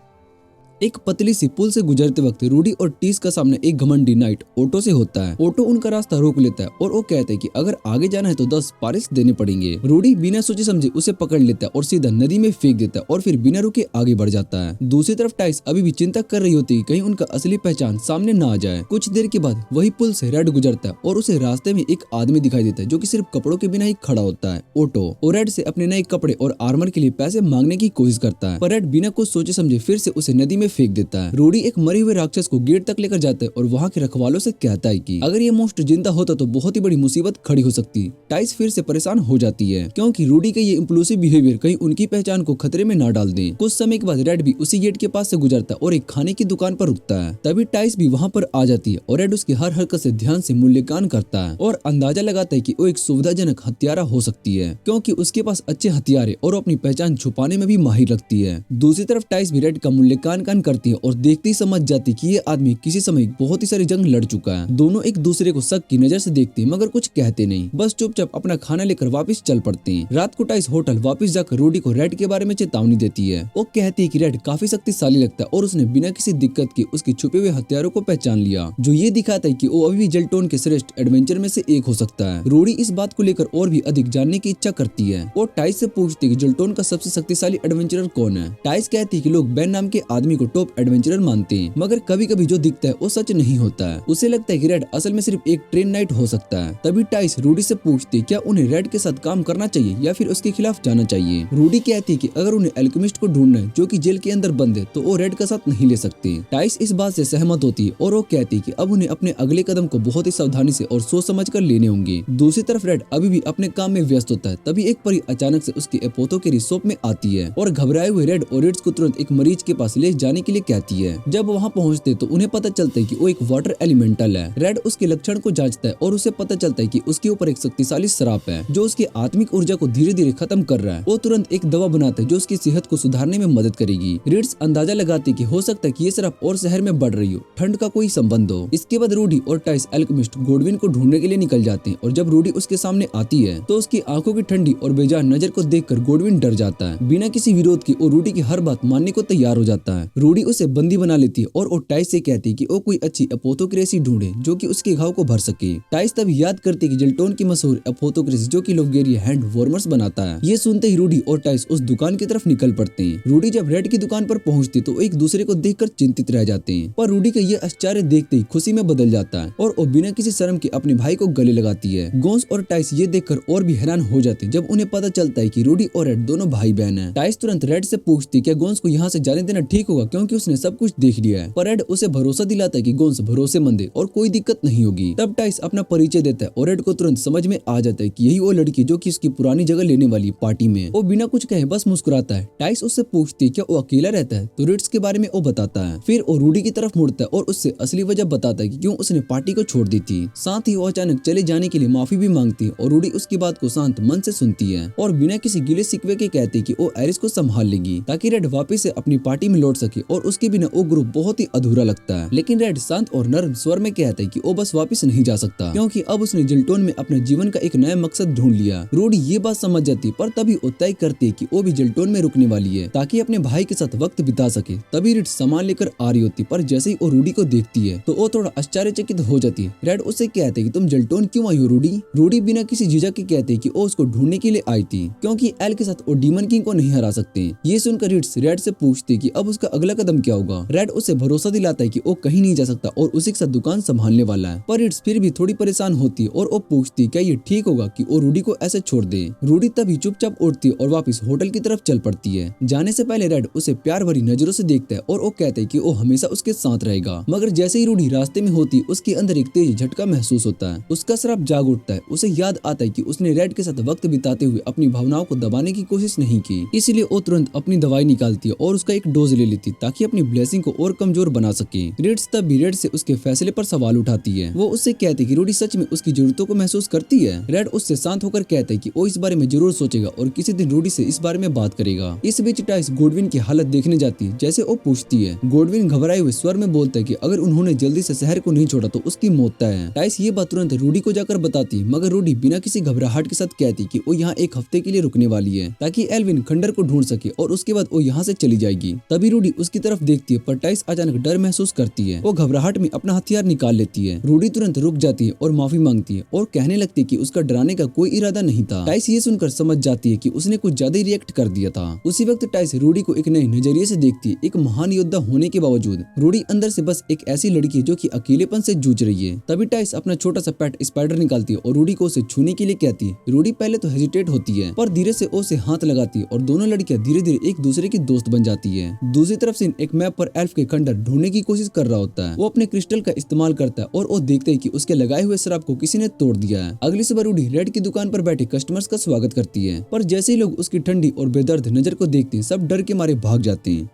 एक पतली सी पुल से गुजरते वक्त रूडी और टीस का सामना एक घमंडी नाइट ओटो से होता है। ओटो उनका रास्ता रोक लेता है और वो कहते हैं कि अगर आगे जाना है तो 10 पारिस देने पड़ेंगे। रूडी बिना सोचे समझे उसे पकड़ लेता है और सीधा नदी में फेंक देता है और फिर बिना रुके आगे बढ़ जाता है। दूसरी तरफ टाइस अभी भी चिंता कर रही होती है कहीं उनका असली पहचान सामने न आ जाए। कुछ देर के बाद वही पुल से रेड गुजरता है और उसे रास्ते में एक आदमी दिखाई देता है जो कि सिर्फ कपड़ों के बिना ही खड़ा होता है। ओटो और रेड से अपने नए कपड़े और आर्मर के लिए पैसे मांगने की कोशिश करता है पर रेड बिना कुछ सोचे समझे फिर से उसे नदी में फेंक देता है। रूडी एक मरे हुए राक्षस को गेट तक लेकर जाता है और वहाँ के रखवालों से कहता है कि अगर ये मोस्ट जिंदा होता तो बहुत ही बड़ी मुसीबत खड़ी हो सकती। टाइस फिर से परेशान हो जाती है क्योंकि रूडी के ये इम्पल्सिव बिहेवियर कहीं उनकी पहचान को खतरे में न डाल दे। कुछ समय के बाद रेड भी उसी गेट के पास से गुजरता है और एक खाने की दुकान पर रुकता है। तभी टाइस भी वहाँ पर आ जाती है और रेड उसकी हर हरकत से ध्यान से मूल्यांकन करता है और अंदाजा लगाता है कि वो एक सुविधाजनक हत्यारा हो सकती है क्योंकि उसके पास अच्छे हथियार है और अपनी पहचान छुपाने में भी माहिर रखती है। दूसरी तरफ टाइस भी रेड का मूल्यांकन करती है और देखते ही समझ जाती कि ये आदमी किसी समय बहुत ही सारी जंग लड़ चुका है। दोनों एक दूसरे को शक की नजर से देखते हैं मगर कुछ कहते नहीं, बस चुपचाप अपना खाना लेकर वापस चल पड़ते हैं। रात को टाइस होटल वापस जाकर रूडी को रेड के बारे में चेतावनी देती है। वो कहती है कि रेड काफी शक्तिशाली लगता है और उसने बिना किसी दिक्कत के उसके छुपे हुए हथियारों को पहचान लिया, जो ये दिखाता है कि वो अभी भी जेल्टोन के श्रेष्ठ एडवेंचर में से एक हो सकता है। रूडी इस बात को लेकर और भी अधिक जानने की इच्छा करती है। वो टाइस से पूछती है कि जेल्टोन का सबसे शक्तिशाली एडवेंचरर कौन है। टाइस कहती है कि लोग बेन नाम के आदमी को टॉप एडवेंचरर मानते हैं मगर कभी कभी जो दिखता है वो सच नहीं होता है। उसे लगता है कि रेड असल में सिर्फ एक ट्रेन नाइट हो सकता है। तभी टाइस रूडी से पूछती है क्या उन्हें रेड के साथ काम करना चाहिए या फिर उसके खिलाफ जाना चाहिए। रूडी कहती है कि अगर उन्हें एल्केमिस्ट को ढूंढना है जो कि जेल के अंदर बंद है तो वो रेड का साथ नहीं ले सकते। टाइस इस बात से सहमत होती है और वो कहती है कि अब उन्हें अपने अगले कदम को बहुत ही सावधानी से और सोच समझ कर लेने होंगे। दूसरी तरफ रेड अभी भी अपने काम में व्यस्त होता है। तभी एक परी अचानक से उसके एपोथो के रिसोर्ट में आती है और घबराए हुए रेड और रिड्स को तुरंत एक मरीज के पास ले जाने के लिए कहती है। जब वहाँ पहुँचते तो उन्हें पता चलता है कि वो एक वाटर एलिमेंटल है। रेड उसके लक्षण को जांचता है और उसे पता चलता है कि उसके ऊपर एक शक्तिशाली श्राप है जो उसकी आत्मिक ऊर्जा को धीरे धीरे खत्म कर रहा है। वो तुरंत एक दवा बनाता है जो उसकी सेहत को सुधारने में मदद करेगी। रिड्स अंदाजा लगाते कि हो सकता है कि ये श्राप और शहर में बढ़ रही हो, ठंड का कोई संबंध हो। इसके बाद रूडी और टाइस एल्केमिस्ट गोडविन को ढूंढने के लिए निकल जाते हैं और जब रूडी उसके सामने आती है तो उसकी आंखों की ठंडी और बेजान नजर को देखकर गोडविन डर जाता है। बिना किसी विरोध के वो रूडी की हर बात मानने को तैयार हो जाता है। रूडी उसे बंदी बना लेती है और वो टाइस से कहती है कि वो कोई अच्छी एपोथोक्रेसी ढूंढे जो कि उसके घाव को भर सके। टाइस तब याद करती है कि जेल्टोन की मशहूर एपोथोक्रेसी जो कि लोगेरिया हैंड वार्मर्स बनाता है। ये सुनते ही रूडी और टाइस उस दुकान की तरफ निकल पड़ते हैं। रूडी जब रेड की दुकान पर पहुंचती तो एक दूसरे को देखकर चिंतित रह जाते हैं, पर रूडी का ये आश्चर्य देखते ही खुशी में बदल जाता है और वो बिना किसी शर्म के अपने भाई को गले लगाती है। गोंस और टाइस ये देखकर और भी हैरान हो जाते हैं जब उन्हें पता चलता है कि रूडी और रेड दोनों भाई बहन हैं। टाइस तुरंत रेड से पूछती क्या गोंस को यहाँ से जाने देना ठीक होगा क्योंकि उसने सब कुछ देख लिया है, पर रेड उसे भरोसा दिलाता है कि गोंस भरोसेमंद है और कोई दिक्कत नहीं होगी। तब टाइस अपना परिचय देता है और रेड को तुरंत समझ में आ जाता है कि यही वो लड़की जो कि उसकी पुरानी जगह लेने वाली पार्टी में। वो बिना कुछ कहे बस मुस्कुराता है। टाइस उससे पूछती है क्या वो अकेला रहता है तो रिड्स के बारे में वो बताता है। फिर वो रूडी की तरफ मुड़ता है और उससे असली वजह बताता है कि क्यों उसने पार्टी को छोड़ दी थी। साथ ही वो अचानक चले जाने के लिए माफी भी मांगती है और रूडी उसकी बात को शांत मन से सुनती है और बिना किसी गिले शिकवे के कहती कि वो एरिस को संभाल लेगी ताकि रेड वापस से अपनी पार्टी में लौट सके और उसके बिना वो ग्रुप बहुत ही अधूरा लगता है। लेकिन रेड शांत और नर्म स्वर में कहता है कि वो बस वापस नहीं जा सकता क्योंकि अब उसने जेल्टोन में अपने जीवन का एक नया मकसद ढूंढ लिया। रूडी ये बात समझ जाती पर तभी वो तय करती है कि वो भी जेल्टोन में रुकने वाली है ताकि अपने भाई के साथ वक्त बिता सके। तभी रिड सामान लेकर आ रही होती पर जैसे ही वो रूडी को देखती है तो वो थोड़ा आश्चर्यचकित हो जाती है। रेड उससे कहते कि तुम जेल्टोन क्यों आई हो रूडी। रूडी बिना किसी झिझक के कहते कि वो उसको ढूंढने के लिए आई थी क्योंकि एल के साथ वो डीमन किंग को नहीं हरा सकते। ये सुनकर रिड्स रेड से पूछती कि अब उसका अगला कदम क्या होगा। रेड उसे भरोसा दिलाता है कि वो कहीं नहीं जा सकता और उसी के साथ दुकान संभालने वाला है, पर रिड्स फिर भी थोड़ी परेशान होती है और वो पूछती क्या ये ठीक होगा कि वो रूडी को ऐसे छोड़ दे। रूडी तभी चुपचाप उठती और वापस होटल की तरफ चल पड़ती है। जाने से पहले रेड उसे प्यार भरी नजरों से देखता है और वो कहता है कि वो हमेशा उसके साथ रहेगा। मगर जैसे ही रूडी रास्ते में होती उसके अंदर एक तेज झटका महसूस होता है। उसका श्राप जाग उठता है। उसे याद आता है कि उसने रेड के साथ वक्त बिताते हुए अपनी भावनाओं को दबाने की कोशिश नहीं की, इसलिए वो तुरंत अपनी दवाई निकालती है और उसका एक डोज ले लेती ताकि अपनी ब्लेसिंग को और कमजोर बना सके। रिड्स तब भी रेड से उसके फैसले पर सवाल उठाती है। वो उससे कहती कि रूडी सच में उसकी जरूरतों को महसूस करती है। रेड उससे शांत होकर कहता है कि वो इस बारे में जरूर सोचेगा और किसी दिन रूडी से इस बारे में बात करेगा। इस बीच टाइस गोडविन की हालत देखने जाती है। जैसे वो पूछती है, गोडविन घबराए हुए स्वर में बोलता है कि अगर उन्होंने जल्दी से शहर को नहीं छोड़ा तो उसकी मौत तय है। टाइस ये बात तुरंत रूडी को जाकर बताती है, मगर रूडी बिना किसी घबराहट के साथ कहती कि वो यहाँ एक हफ्ते के लिए रुकने वाली है ताकि एल्विन खंडर को ढूंढ सके और उसके बाद वो यहाँ से चली जाएगी। तभी रूडी उसकी तरफ देखती है पर टाइस अचानक डर महसूस करती है। वो घबराहट में अपना हथियार निकाल लेती है। रूडी तुरंत रुक जाती है और माफी मांगती है और कहने लगती है कि उसका डराने का कोई इरादा नहीं था। टाइस ये सुनकर समझ जाती है कि उसने कुछ ज्यादा ही रिएक्ट कर दिया था। उसी वक्त टाइस रूडी को एक नए नजरिए से देखती है। एक महान योद्धा होने के बावजूद रूडी अंदर से बस एक ऐसी लड़की है जो कि अकेलेपन से जूझ रही है। तभी टाइस अपना छोटा सा पेट स्पाइडर निकालती है और रूडी को उसे छूने के लिए कहती है। रूडी पहले तो हेजिटेट होती है पर धीरे से उसे हाथ लगाती है और दोनों लड़कियां धीरे धीरे एक दूसरे की दोस्त बन जाती है। दूसरी तरफ सीन एक मैप पर एल्फ के खंडर ढूंढने की कोशिश कर रहा होता है। वो अपने क्रिस्टल का इस्तेमाल करता है और वो देखते है कि उसके लगाए हुए शराब को किसी ने तोड़ दिया है। अगली सुबह रूडी रेड की दुकान पर बैठे कस्टमर्स का स्वागत करती है, पर जैसे ही लोग उसकी ठंडी और बेदर्द नजर को देखते हैं सब डर के मारे भाग जाते हैं।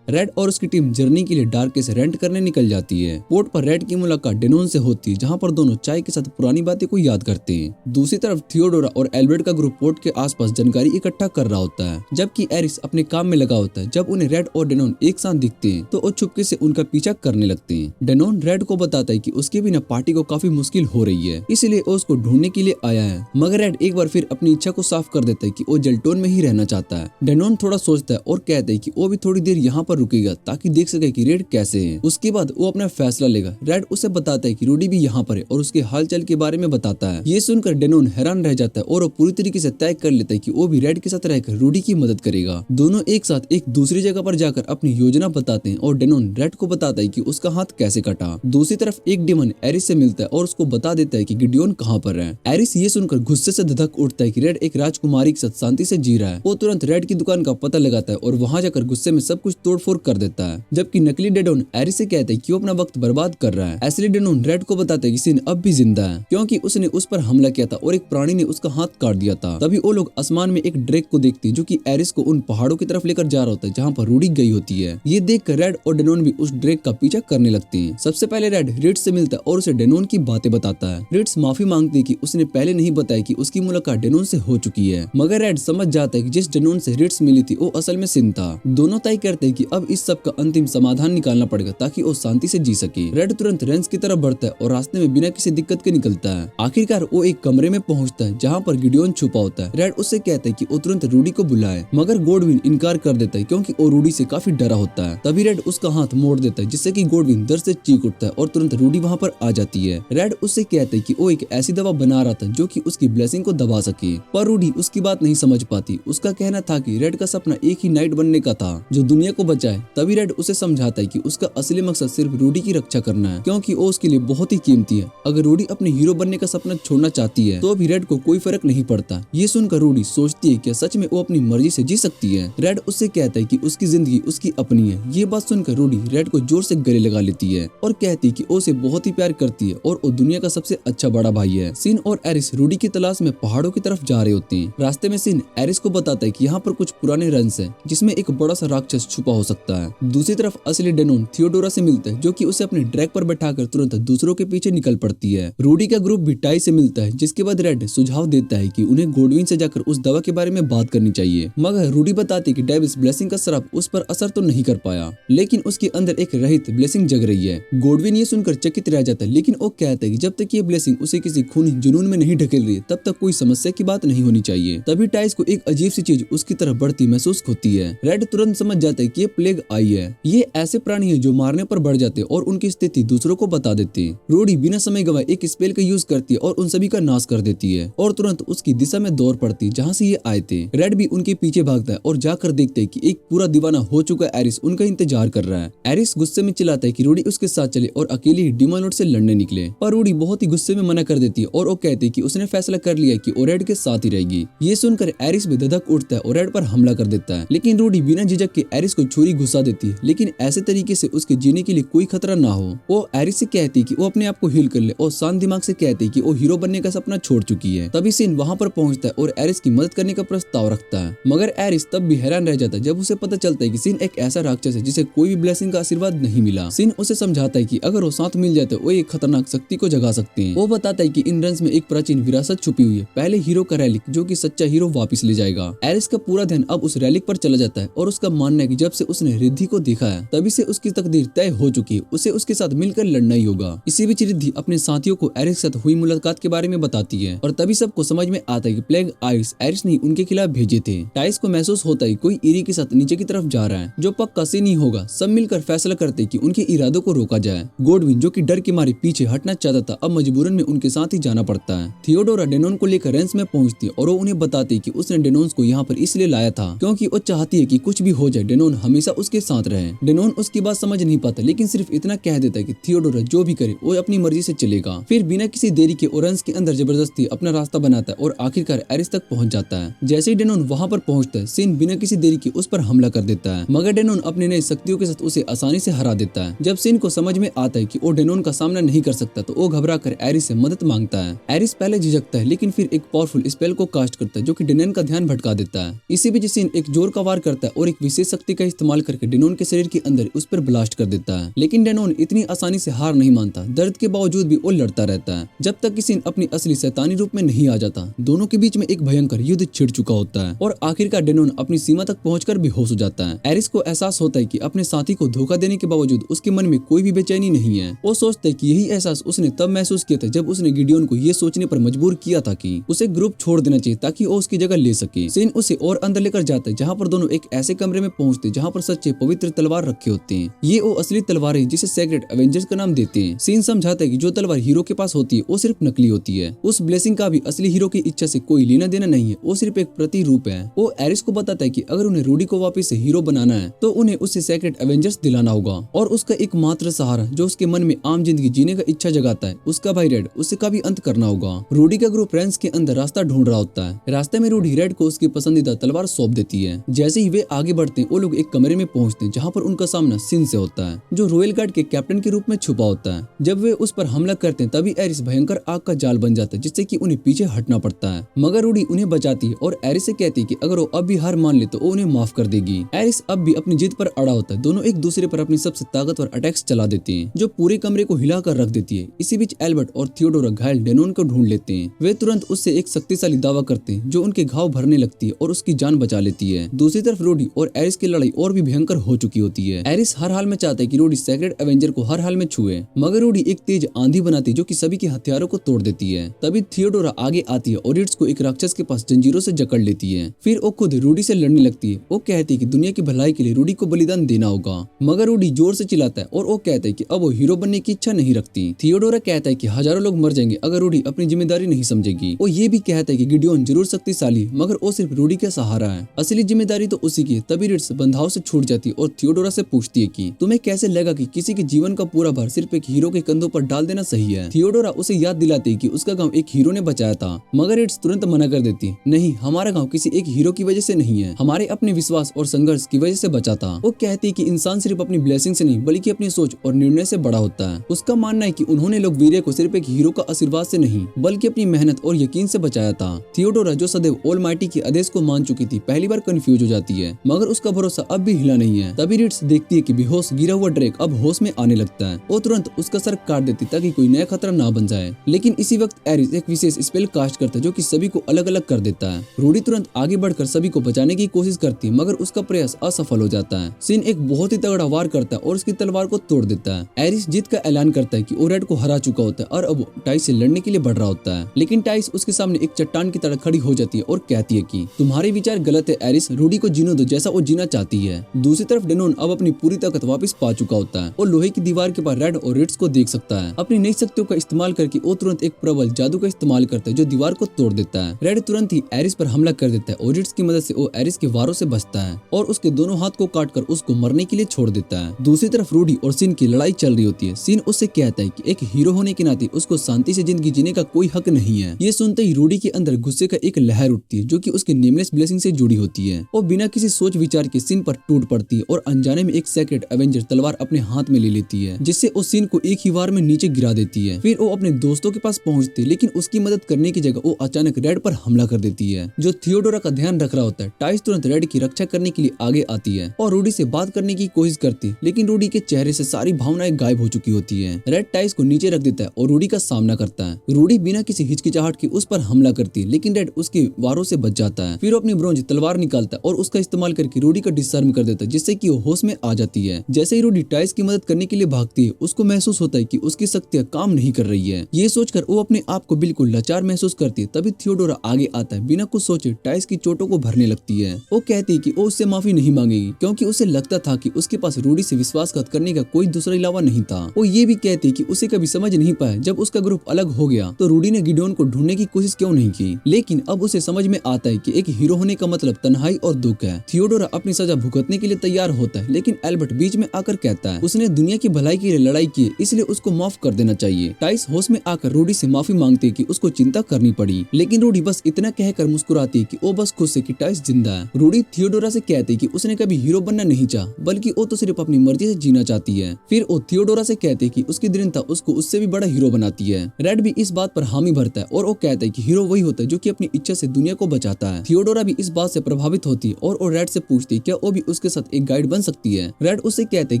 रेड और उसकी टीम जर्नी के लिए डार्क से रेंट करने निकल जाती है। पोर्ट पर रेड की मुलाकात डेनोन से होती है, जहां पर दोनों चाय के साथ पुरानी बातें को याद करते हैं। दूसरी तरफ थियोडोरा और एल्बर्ट का ग्रुप पोर्ट के आसपास जानकारी इकट्ठा कर रहा होता है, जबकि एरिस अपने काम में लगा होता है। जब उन्हें रेड और डेनोन एक साथ दिखते हैं तो वो चुपके से उनका पीछा करने लगते हैं। डेनोन रेड को बताता है कि उसके बिना पार्टी को काफी मुश्किल हो रही है, इसलिए वो उसको ढूंढने के लिए आया है। मगर रेड एक बार फिर अपनी इच्छा को साफ कर देता है कि वो जेल्टोन में ही रहना चाहता है। डेनोन थोड़ा सोचता है और कहता है कि वो भी थोड़ी देर यहाँ पर रुकेगा ताकि देख सके कि रेड कैसे है। उसके बाद वो अपना फैसला लेगा। रेड उसे बताता है कि रूडी भी यहाँ पर है और उसके हालचाल के बारे में बताता है। ये सुनकर डेनोन हैरान रह जाता है और वो पूरी तरीके से तय कर लेता है कि वो भी रेड के साथ रहकर रूडी की मदद करेगा। दोनों एक साथ एक दूसरी जगह पर जाकर अपनी योजना बताते हैं और डेनोन रेड को बताता है कि उसका हाथ कैसे कटा। दूसरी तरफ एक डेमन एरिस से मिलता है और उसको बता देता है कि गिडियोन कहाँ पर है। एरिस ये सुनकर गुस्से से धधक उठता है कि रेड एक राजकुमारी के साथ शांति से जी रहा है। वो तुरंत रेड की दुकान का पता लगाता है और वहाँ जाकर गुस्से में सब कुछ तोड़फोड़ कर देता है, जबकि नकली डेनोन एरिस से कहता है कि वो अपना वक्त बर्बाद कर रहा है। ऐसे डेनोन रेड को बताता है कि सिन अब भी जिंदा है क्योंकि उसने उस पर हमला किया था और एक प्राणी ने उसका हाथ काट दिया था। तभी वो लोग आसमान में एक ड्रैक को देखते हैं जो कि एरिस को उन पहाड़ों की तरफ लेकर जा रहा होता है जहाँ पर रूडी गई होती है। ये देखकर रेड और डेनोन भी उस ड्रैक का पीछा करने लगते हैं। सबसे पहले रेड रिट्स से मिलता है और उसे डेनोन की बातें बताता है। रिट्स माफी मांगती है कि उसने पहले नहीं बताया कि उसकी मुलाकात डेनोन से हो चुकी है, मगर रेड समझ जाता है कि जिस डेनोन से रिट्स मिली थी वो असल में सिन था। दोनों तय करते हैं कि अब इस सब का अंतिम समाधान निकालना पड़ेगा ताकि वो शांति से जी सके। रेड तुरंत रेंस की तरफ बढ़ता है और रास्ते में बिना किसी दिक्कत के निकलता है। आखिरकार वो एक कमरे में पहुंचता है जहां पर गिडियोन छुपा होता है। रेड उससे कहता है कि वो तुरंत रूडी को बुलाए, मगर गोडविन इनकार कर देता है क्योंकि वो रूडी से काफी डरा होता है। तभी रेड उसका हाथ मोड़ देता है जिससे कि गोडविन दर्द से चीख उठता है और तुरंत रूडी वहां पर आ जाती है। रेड उससे कहता है कि वो एक ऐसी दवा बना रहा था जो कि उसकी ब्लेसिंग को दबा सके, पर रूडी उसकी बात नहीं समझ पाती। उसका कहना था कि रेड का सपना एक ही नाइट बनने का था जो दुनिया को बचाए। तभी रेड उसे समझाता है कि उसका असली मकसद सिर्फ रूडी की रक्षा करना है क्योंकि वो उसके लिए बहुत ही कीमती है। अगर रूडी अपने हीरो बनने का सपना छोड़ना चाहती है तो भी रेड को कोई फर्क नहीं पड़ता। ये सुनकर रूडी सोचती है क्या सच में वो अपनी मर्जी से जी सकती है। रेड उससे कहता है कि उसकी जिंदगी उसकी अपनी है। ये बात सुनकर रूडी रेड को जोर से गले लगा लेती है और कहती है कि वो उसे बहुत ही प्यार करती है और वो दुनिया का सबसे अच्छा बड़ा भाई है। सिन और एरिस रूडी की तलाश में पहाड़ों की तरफ जा रहे होते हैं। रास्ते में सिन एरिस को बताता है कि यहाँ पर कुछ पुराने रंस हैं जिसमें एक बड़ा सा राक्षस छुपा हो सकता है। दूसरी तरफ असली डेनोन थियोडोरा से मिलता है जो कि उसे अपने ड्रैग पर बैठाकर तुरंत दूसरों के पीछे निकल पड़ती है। रूडी का ग्रुप भी टाई से मिलता है, जिसके बाद रेड सुझाव देता है कि उन्हें गोडविन से जाकर उस दवा के बारे में बात करनी चाहिए, मगर रूडी बताती है कि डेविस ब्लेसिंग का श्राप उस पर असर तो नहीं कर पाया, लेकिन उसके अंदर एक रहित ब्लेसिंग जग रही है। गोडविन ये सुनकर चकित रह जाता है, लेकिन वो कहता है कि जब तक ये ब्लेसिंग उसे किसी खूनी जुनून में नहीं ढकेल रही है तब तक कोई समस्या की बात नहीं होनी चाहिए। तभी टाइस को एक अजीब सी चीज उसकी तरफ बढ़ती महसूस होती है। रेड तुरंत समझ जाता है कि ये प्लेग आई है। ये ऐसे प्राणी है जो मारने पर बढ़ जाते हैं और उनकी स्थिति दूसरों को बता देते हैं। रूडी बिना समय गवाए एक स्पेल का यूज करती है और उन सभी का नाश कर देती है और तुरंत उसकी दिशा में दौड़ पड़ती है जहाँ से ये आए थे। रेड भी उनके पीछे भागता है और जाकर देखते है कि एक पूरा दीवाना हो चुका एरिस उनका इंतजार कर रहा है। एरिस गुस्से में चिल्लाता है कि रूडी उसके साथ चले और अकेले ही डेमन लॉर्ड से लड़ने निकले, पर रूडी बहुत ही गुस्से में मना कर देती है और वो कहती है कि उसने फैसला कर लिया कि वो रेड के साथ ही रहेगी। ये सुनकर एरिस भी धधक उठता है और रेड पर हमला कर देता है, लेकिन रूडी बिना झिझक के एरिस को छुरी घुसा देती है, लेकिन ऐसे तरीके से उसके जीने के लिए कोई खतरा ना हो। वो एरिस से कहती है कि वो अपने आप को हील कर ले और शांत दिमाग से कहती है कि वो हीरो बनने का सपना छोड़ चुकी है। तभी सिन वहाँ पर पहुँचता है और एरिस की मदद करने का प्रस्ताव रखता है, मगर एरिस तब भी हैरान रह जाता है जब उसे पता चलता है कि सिन एक ऐसा राक्षस है जिसे कोई भी ब्लेसिंग का आशीर्वाद नहीं मिला। सिन उसे समझाता है कि अगर वो साथ मिल जाए तो वो एक खतरनाक शक्ति को जगा सकते हैं। वो बताता है कि इन रंस में एक प्राचीन विरासत छुपी हुई है, पहले हीरो का रैलिक जो कि सच्चा हीरो वापस ले जाएगा। एरिस का पूरा ध्यान अब उस रैलिक पर चला जाता है और उसका मानना है कि जब से उसने रिद्धि को देखा है तभी से उसकी तकदीर तय हो चुकी है, उसे उसके साथ मिलकर लड़ना ही होगा। इसी बीच रिद्धि अपने साथियों को एरिस के साथ हुई मुलाकात के बारे में बताती है और तभी सबको समझ में आता है कि प्लेग आइस एरिस ने उनके खिलाफ भेजे थे। टाइस को महसूस होता है कोई इरी के साथ नीचे की तरफ जा रहा है जो पक्का से नहीं होगा। सब मिलकर फैसला करते कि उनके इरादों को रोका जाए। गोडविन जो कि डर के मारे पीछे हटना चाहता था अब मजबूरन में उनके साथ ही जाना पड़ता है। थियोडोरा डेनोन को लेकर रेंस में पहुंचती है और वो उन्हें बताती है कि उसने डेनोन को यहाँ पर इसलिए लाया था क्योंकि वो चाहती है कि कुछ भी हो जाए डेनोन हमेशा हमेशा उसके साथ रहे। डेनोन उसकी बात समझ नहीं पाता, लेकिन सिर्फ इतना कह देता है कि थियोडोरा जो भी करे वो अपनी मर्जी से चलेगा। फिर बिना किसी देरी के ओरेंस के अंदर जबरदस्ती अपना रास्ता बनाता है और आखिरकार एरिस तक पहुंच जाता है। जैसे ही डेनोन वहां पर पहुंचता है, सिन बिना किसी देरी के उस पर हमला कर देता है, मगर डेनोन अपनी नई शक्तियों के साथ उसे आसानी से हरा देता है। जब सिन को समझ में आता है कि वो डेनोन का सामना नहीं कर सकता, तो वो घबरा कर एरिस से मदद मांगता है। एरिस पहले झिझकता है, लेकिन फिर एक पावरफुल स्पेल को कास्ट करता है जो कि डेनोन का ध्यान भटका देता है। इसी बीच सिन एक जोर का वार करता है और एक विशेष शक्ति का इस्तेमाल करके डेनोन के शरीर के अंदर उस पर ब्लास्ट कर देता है। लेकिन डेनोन इतनी आसानी से हार नहीं मानता। दर्द के बावजूद भी वो लड़ता रहता है जब तक कि सिन अपनी असली शैतानी रूप में नहीं आ जाता। दोनों के बीच में एक भयंकर युद्ध छिड़ चुका होता है और आखिरकार डेनोन अपनी सीमा तक पहुंचकर बेहोश हो जाता है। एरिस को एहसास होता है कि अपने साथी को धोखा देने के बावजूद उसके मन में कोई भी बेचैनी नहीं है। वो सोचता है कि यही एहसास उसने तब महसूस किया था जब उसने गिडियोन को ये सोचने पर मजबूर किया था कि उसे ग्रुप छोड़ देना चाहिए ताकि वो उसकी जगह ले सके। सिन उसे और अंदर लेकर जाता है जहाँ पर दोनों एक ऐसे कमरे में पहुंचते जहाँ पर सच्चे पवित्र तलवार रखे होते हैं। ये वो असली तलवार है जिसे सेक्रेट एवेंजर्स का नाम देते हैं। सिन समझाता है कि जो तलवार हीरो के पास होती है वो सिर्फ नकली होती है। उस ब्लेसिंग का भी असली हीरो की इच्छा से कोई लेना देना नहीं है, वो सिर्फ एक प्रतिरूप है। वो एरिस को बताता है कि अगर उन्हें रूडी को वापस से हीरो बनाना है तो उन्हें उससे सेक्रेट एवेंजर्स दिलाना होगा और उसका एकमात्र सहारा जो उसके मन में आम जिंदगी जीने का इच्छा जगाता है उसका भाई रेड, उससे का भी अंत करना होगा। रूडी का ग्रुप फ्रेंड्स के अंदर रास्ता ढूंढ रहा होता है। रास्ते में रूडी रेड को उसकी पसंदीदा तलवार सौंप देती है। जैसे ही वे आगे बढ़ते हैं, वो लोग एक कमरे में पहुंचते हैं जहाँ पर उनका सामना सिन से होता है जो रॉयल गार्ड के कैप्टन के रूप में छुपा होता है। जब वे उस पर हमला करते हैं तभी एरिस भयंकर आग का जाल बन जाता है जिससे कि उन्हें पीछे हटना पड़ता है, मगर रूडी उन्हें बचाती है और एरिस से कहती है कि अगर वो अब भी हार मान ले तो वो उन्हें माफ कर देगी। एरिस अब भी अपनी जिद पर अड़ा होता है। दोनों एक दूसरे पर अपनी सबसे ताकतवर अटैक्स चला देते हैं जो पूरे कमरे को हिला कर रख देती है। इसी बीच एल्बर्ट और थियोडोरा घायल डेनोन को ढूंढ लेते हैं। वे तुरंत उससे एक शक्तिशाली दावा करते हैं जो उनके घाव भरने लगती है और उसकी जान बचा लेती है। दूसरी तरफ रूडी और एरिस की लड़ाई और भी भयंकर हो चुकी होती है। एरिस हर हाल में चाहता है कि रूडी सेक्रेट एवेंजर को हर हाल में छुए, मगर रूडी एक तेज आंधी बनाती है जो कि सभी के हथियारों को तोड़ देती है। तभी थियोडोरा आगे आती है और रिट्स को एक राक्षस के पास जंजीरों से जकड़ लेती है। फिर वो खुद रूडी से लड़ने लगती है। वो कहती है कि दुनिया की भलाई के लिए रूडी को बलिदान देना होगा, मगर रूडी जोर से चिल्लाता है और वो कहता है कि अब वो हीरो बनने की इच्छा नहीं रखती। थियोडोरा कहता है कि हजारों लोग मर जाएंगे अगर रूडी अपनी जिम्मेदारी नहीं समझेगी। वो ये भी कहता है कि गिडियोन जरूर शक्तिशाली, मगर वो सिर्फ रूडी का सहारा है, असली जिम्मेदारी तो उसी की है। तभी रिट्स बंधाव से छूट जाती है और थियोडोरा से पूछती है कि तुम्हें कैसे लगा कि किसी के जीवन का पूरा भार सिर्फ एक हीरो के कंधों पर डाल देना सही है। थियोडोरा उसे याद दिलाती है कि उसका गांव एक हीरो ने बचाया था, मगर रिट्स तुरंत मना कर देती, नहीं, हमारा गांव किसी एक हीरो की वजह से नहीं है, हमारे अपने विश्वास और संघर्ष की वजह से बचा था। वो कहती है कि इंसान सिर्फ अपनी ब्लेसिंग से नहीं बल्कि अपनी सोच और निर्णय से बड़ा होता है। उसका मानना है कि उन्होंने लोग वीरे को सिर्फ एक हीरो का आशीर्वाद से नहीं बल्कि अपनी मेहनत और यकीन से बचाया था। थियोडोरा जो सदैव ऑलमाइटी के आदेश को मान चुकी थी पहली बार कंफ्यूज हो जाती है, मगर उसका भरोसा अब भी हिला नहीं है। तभी रिट्स देखती है कि बेहोश गिरा हुआ ड्रेक अब होश में आने लगता है। वो तुरंत उसका सर काट देती ताकि कोई नया खतरा ना बन जाए, लेकिन इसी वक्त एरिस एक विशेष स्पेल कास्ट करता है जो कि सभी को अलग अलग कर देता है। रूडी तुरंत आगे बढ़कर सभी को बचाने की कोशिश करती है, मगर उसका प्रयास असफल हो जाता है। सिन एक बहुत ही तगड़ा वार करता है और उसकी तलवार को तोड़ देता है। एरिस जीत का ऐलान करता है कि वो रेड को हरा चुका होता है और अब टाइस से लड़ने के लिए बढ़ रहा होता है, लेकिन टाइस उसके सामने एक चट्टान की तरह खड़ी हो जाती है और कहती है कि तुम्हारे विचार गलत है एरिस, रूडी को जीने दो जैसा वो जीना चाहती है। दूसरी तरफ डेनोन अब अपनी पूरी ताकत वापस पा चुका होता है और लोहे की दीवार के पास रेड और रिट्स को देख सकता है। अपनी नई शक्तियों का इस्तेमाल करके वो तुरंत एक प्रबल जादू का इस्तेमाल करता है जो दीवार को तोड़ देता है। रेड तुरंत ही एरिस पर हमला कर देता है और रिट्स की मदद से वो एरिस के वारों से बचता है और उसके दोनों हाथ को काटकर उसको मरने के लिए छोड़ देता है। दूसरी तरफ रूडी और सिन की लड़ाई चल रही होती है। सिन उससे कहता है कि एक हीरो होने के नाते उसको शांति से जिंदगी जीने का कोई हक नहीं है। ये सुनते ही रूडी के अंदर गुस्से का एक लहर उठती है जो कि उसके नेमलेस ब्लेसिंग से जुड़ी होती है। वो बिना किसी सोच विचार के सिन पर टूट पड़ती है और अनजाने में एक सेक्रेट एवेंजर तलवार अपने हाथ में ले लेती है जिससे उस सिन को एक ही वार में नीचे गिरा देती है। फिर वो अपने दोस्तों के पास पहुंचती है, लेकिन उसकी मदद करने की जगह वो अचानक रेड पर हमला कर देती है जो थियोडोरा का ध्यान रख रहा होता है। टाइस तुरंत रेड की रक्षा करने के लिए आगे आती है और रूडी से बात करने की कोशिश करती है, लेकिन रूडी के चेहरे से सारी भावनाएं गायब हो चुकी होती है। रेड टाइस को नीचे रख देता है और रूडी का सामना करता है। रूडी बिना किसी हिचकिचाहट के उस पर हमला करती है, लेकिन रेड उसके वारों से बच जाता है। फिर वो अपनी ब्रोंज तलवार निकालता है और उसका इस्तेमाल करके रूडी का डिसआर्म कर देता है जिससे कि वो होश में आ जाती है। जैसे ही रूडी टाइस की मदद करने के लिए भागती है, उसको महसूस होता है कि उसकी शक्तियां काम नहीं कर रही है। ये सोचकर वो अपने आप को बिल्कुल लाचार महसूस करती है। तभी थियोडोरा आगे आता है, बिना कुछ सोचे टाइस की चोटों को भरने लगती है। वो कहती है कि वो उससे माफी नहीं मांगेगी क्योंकि उसे लगता था कि उसके पास रूडी से विश्वासघात करने का कोई दूसरा इलावा नहीं था। वो ये भी कहती है कि उसे कभी समझ नहीं पाया जब उसका ग्रुप अलग हो गया तो रूडी ने गिडियोन को ढूंढने की कोशिश क्यों नहीं की, लेकिन अब उसे समझ में आता है कि एक हीरो होने का मतलब तन्हाई और दुख है। थियोडोरा अपनी सजा भुगतने के लिए तैयार होता है, लेकिन एल्बर्ट बीच में आकर कहता है उसने दुनिया की भलाई के लिए लड़ाई की, इसलिए उसको माफ कर देना चाहिए। टाइस होश में आकर रूडी से माफी मांगती है कि उसको चिंता करनी पड़ी, लेकिन रूडी बस इतना कहकर मुस्कुराती है कि वो बस खुश है कि टाइस जिंदा है। रूडी थियोडोरा से कहती है कि उसने कभी हीरो बनना नहीं चाहा, बल्कि वो तो सिर्फ अपनी मर्जी से जीना चाहती है। फिर वो थियोडोरा से कहती है कि उसकी दृढ़ता उसको उससे भी बड़ा हीरो बनाती है। रेड भी इस बात पर हामी भरता है और वो कहता है कि हीरो वही होता है जो कि अपनी इच्छा से दुनिया को बचाता है। थियोडोरा भी इस बात से प्रभावित होती है और वो रेड से पूछती है क्या वो भी उसके साथ एक गाइड बन सकती है। रेड उससे कहते है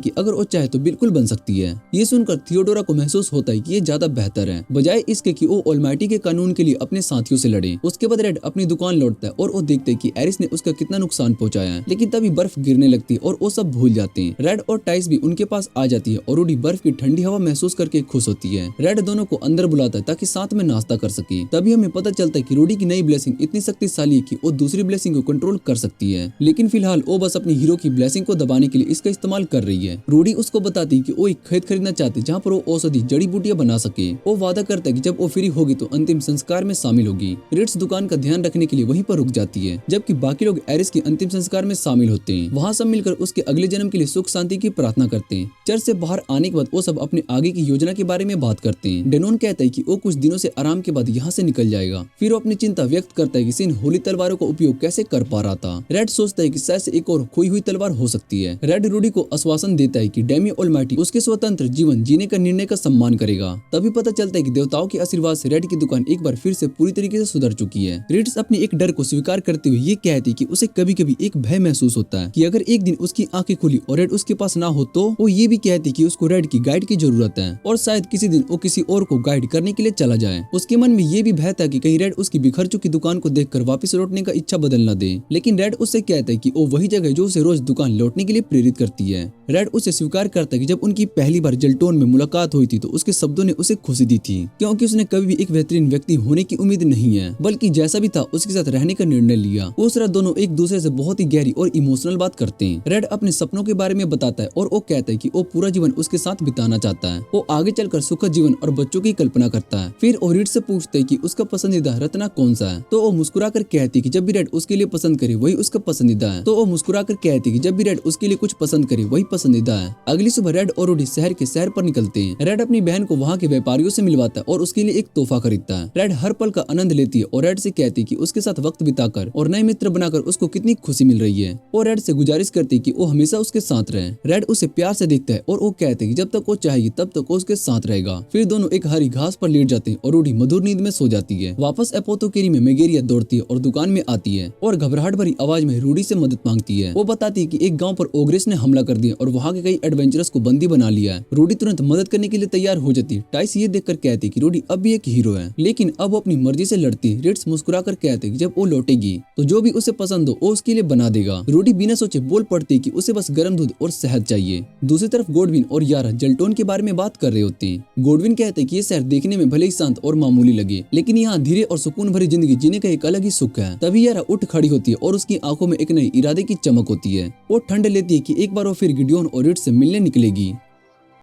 कि अगर वो चाहे तो बिल्कुल बन सकती है। ये सुनकर थियोडोरा को महसूस होता है कि ये ज्यादा बेहतर है, बजाय इसके कि वो ऑलमाइटी के कानून के लिए अपने साथियों से लड़े। उसके बाद रेड अपनी दुकान लौटता है और वो देखते है कि एरिस ने उसका कितना नुकसान पहुंचाया है, लेकिन तभी बर्फ गिरने लगती है और वो सब भूल जाते हैं। रेड और टाइस भी उनके पास आ जाती है और रूडी बर्फ की ठंडी हवा महसूस करके खुश होती है। रेड दोनों को अंदर बुलाता है ताकि साथ में नाश्ता कर सके। तभी हमें पता चलता है कि रूडी की नई ब्लेसिंग इतनी शक्तिशाली है कि वो दूसरी ब्लेसिंग को कंट्रोल कर सकती है, लेकिन फिलहाल वो बस अपनी हीरो की ब्लेसिंग को दबाने के लिए इसका इस्तेमाल कर रही है। रूडी उसको बताती है कि वो एक खेत खरीदना चाहती है जहाँ पर वो औषधि जड़ी बूटियां बना सके। वो वादा करता है कि जब वो फ्री होगी तो अंतिम संस्कार में शामिल होगी। रिट्स दुकान का ध्यान रखने के लिए वहीं पर रुक जाती है, जबकि बाकी लोग एरिस के अंतिम संस्कार में शामिल होते हैं। वहाँ सब मिलकर उसके अगले जन्म के लिए सुख शांति की प्रार्थना करते हैं। चर्च से बाहर आने के बाद वो सब अपने आगे की योजना के बारे में बात करते हैं। डेनोन कहता है कि वो कुछ दिनों से आराम के बाद यहाँ से निकल जाएगा। फिर वो अपनी चिंता व्यक्त करता है कि सिन होली तलवारों का उपयोग कैसे कर पा रहा था। रेड सोचता है कि शायद से एक और खोई हुई तलवार हो सकती है। रेड रूडी को आश्वासन देता है कि डेमी ऑलमाइटी उसके स्वतंत्र जीवन जीने का निर्णय का सम्मान करेगा। तभी पता चलता है कि देवताओं के आशीर्वाद से रेड की दुकान एक बार फिर से पूरी तरीके से सुधर चुकी है। रिट्स अपने एक डर को स्वीकार करते हुए ये कहती है कि उसे कभी कभी एक भय महसूस होता है कि अगर एक दिन उसकी आंखें खुली और रेड उसके पास ना हो तो। वो ये भी कहती है कि उसको रेड की गाइड की जरूरत है और शायद किसी दिन वो किसी और को गाइड करने के लिए चला जाए। उसके मन में ये भी भय था कि कहीं रेड उसकी बिखर चुकी दुकान को देखकर वापस लौटने का इच्छा बदल न दे, लेकिन रेड उससे कहता है कि वो वही जगह जो उसे रोज दुकान लौटने के लिए प्रेरित करती है। रेड उसे स्वीकार करता है कि जब उनकी पहली बार जेल्टोन में मुलाकात हुई थी तो उसके शब्दों ने उसे खुशी दी थी, क्योंकि उसने कभी भी एक बेहतरीन व्यक्ति होने की उम्मीद नहीं है, बल्कि जैसा भी था उसके साथ रहने का निर्णय लिया। उस रात दोनों एक दूसरे से बहुत ही गहरी और इमोशनल बात करते हैं। रेड अपने सपनों के बारे में बताता है और वो कहता है कि वो पूरा जीवन उसके साथ बिताना चाहता है। वो आगे चलकर सुखद जीवन और बच्चों की कल्पना करता है। फिर वो रेड से पूछते है कि उसका पसंदीदा रत्ना कौन सा है, तो वो मुस्कुराकर कहती है कि जब भी रेड उसके लिए पसंद करे वही उसका पसंदीदा है। तो वो मुस्कुराकर कहती है कि जब भी रेड उसके लिए कुछ पसंद करे वही पसंदीदा है। अगली सुबह रेड और रूडी शहर के सैर पर निकलते हैं। रेड अपनी बहन को वहाँ के व्यापारियों से मिलवाता है और उसके लिए एक तोहफा खरीदता है। रेड हर पल का आनंद लेती है और रेड से कहती है कि उसके साथ वक्त बिताकर और नए मित्र बनाकर उसको कितनी खुशी मिल रही है। और रेड से गुजारिश करती है कि वो हमेशा उसके साथ रहे। रेड उसे प्यार से देखता है और वो कहते हैं कि जब तक वो चाहेगी तब तक वो उसके साथ रहेगा। फिर दोनों एक हरी घास पर लेट जाते हैं और रूडी मधुर नींद में सो जाती है। वापस एपोथोकेरी में मेगेरिया दौड़ती है और दुकान में आती है और घबराहट भरी आवाज में रूडी से मदद मांगती है। वो बताती है कि एक गांव पर ओग्रेस ने हमला कर दिया और वहाँ के कई एडवेंचरस को बंदी बना लिया है। रूडी तुरंत मदद करने के लिए तैयार हो जाती है। टाइस ये देखकर कहती है कि रूडी अब भी एक हीरो है, लेकिन अब वो अपनी मर्जी से लड़ती है। रिट्स मुस्कुराकर कहते हैं कि जब वो लौटेगी तो जो भी उसे पसंद हो वो उसके लिए बना देगा। रूडी बिना सोचे बोल पड़ती है कि उसे बस गर्म दूध और शहद चाहिए। दूसरी तरफ गोडविन और यारा जेल्टोन के बारे में बात कर रहे होते हैं। गोडविन कहते हैं कि ये शहर देखने में भले ही शांत और मामूली लगे, लेकिन यहाँ धीरे और सुकून भरी जिंदगी जीने का एक अलग ही सुख है। तभी यारा उठ खड़ी होती है और उसकी आंखों में एक नई इरादे की चमक होती है। वो ठंड लेती है कि एक बार वो फिर गिडियोन और रिट्स से मिलने निकलेगी।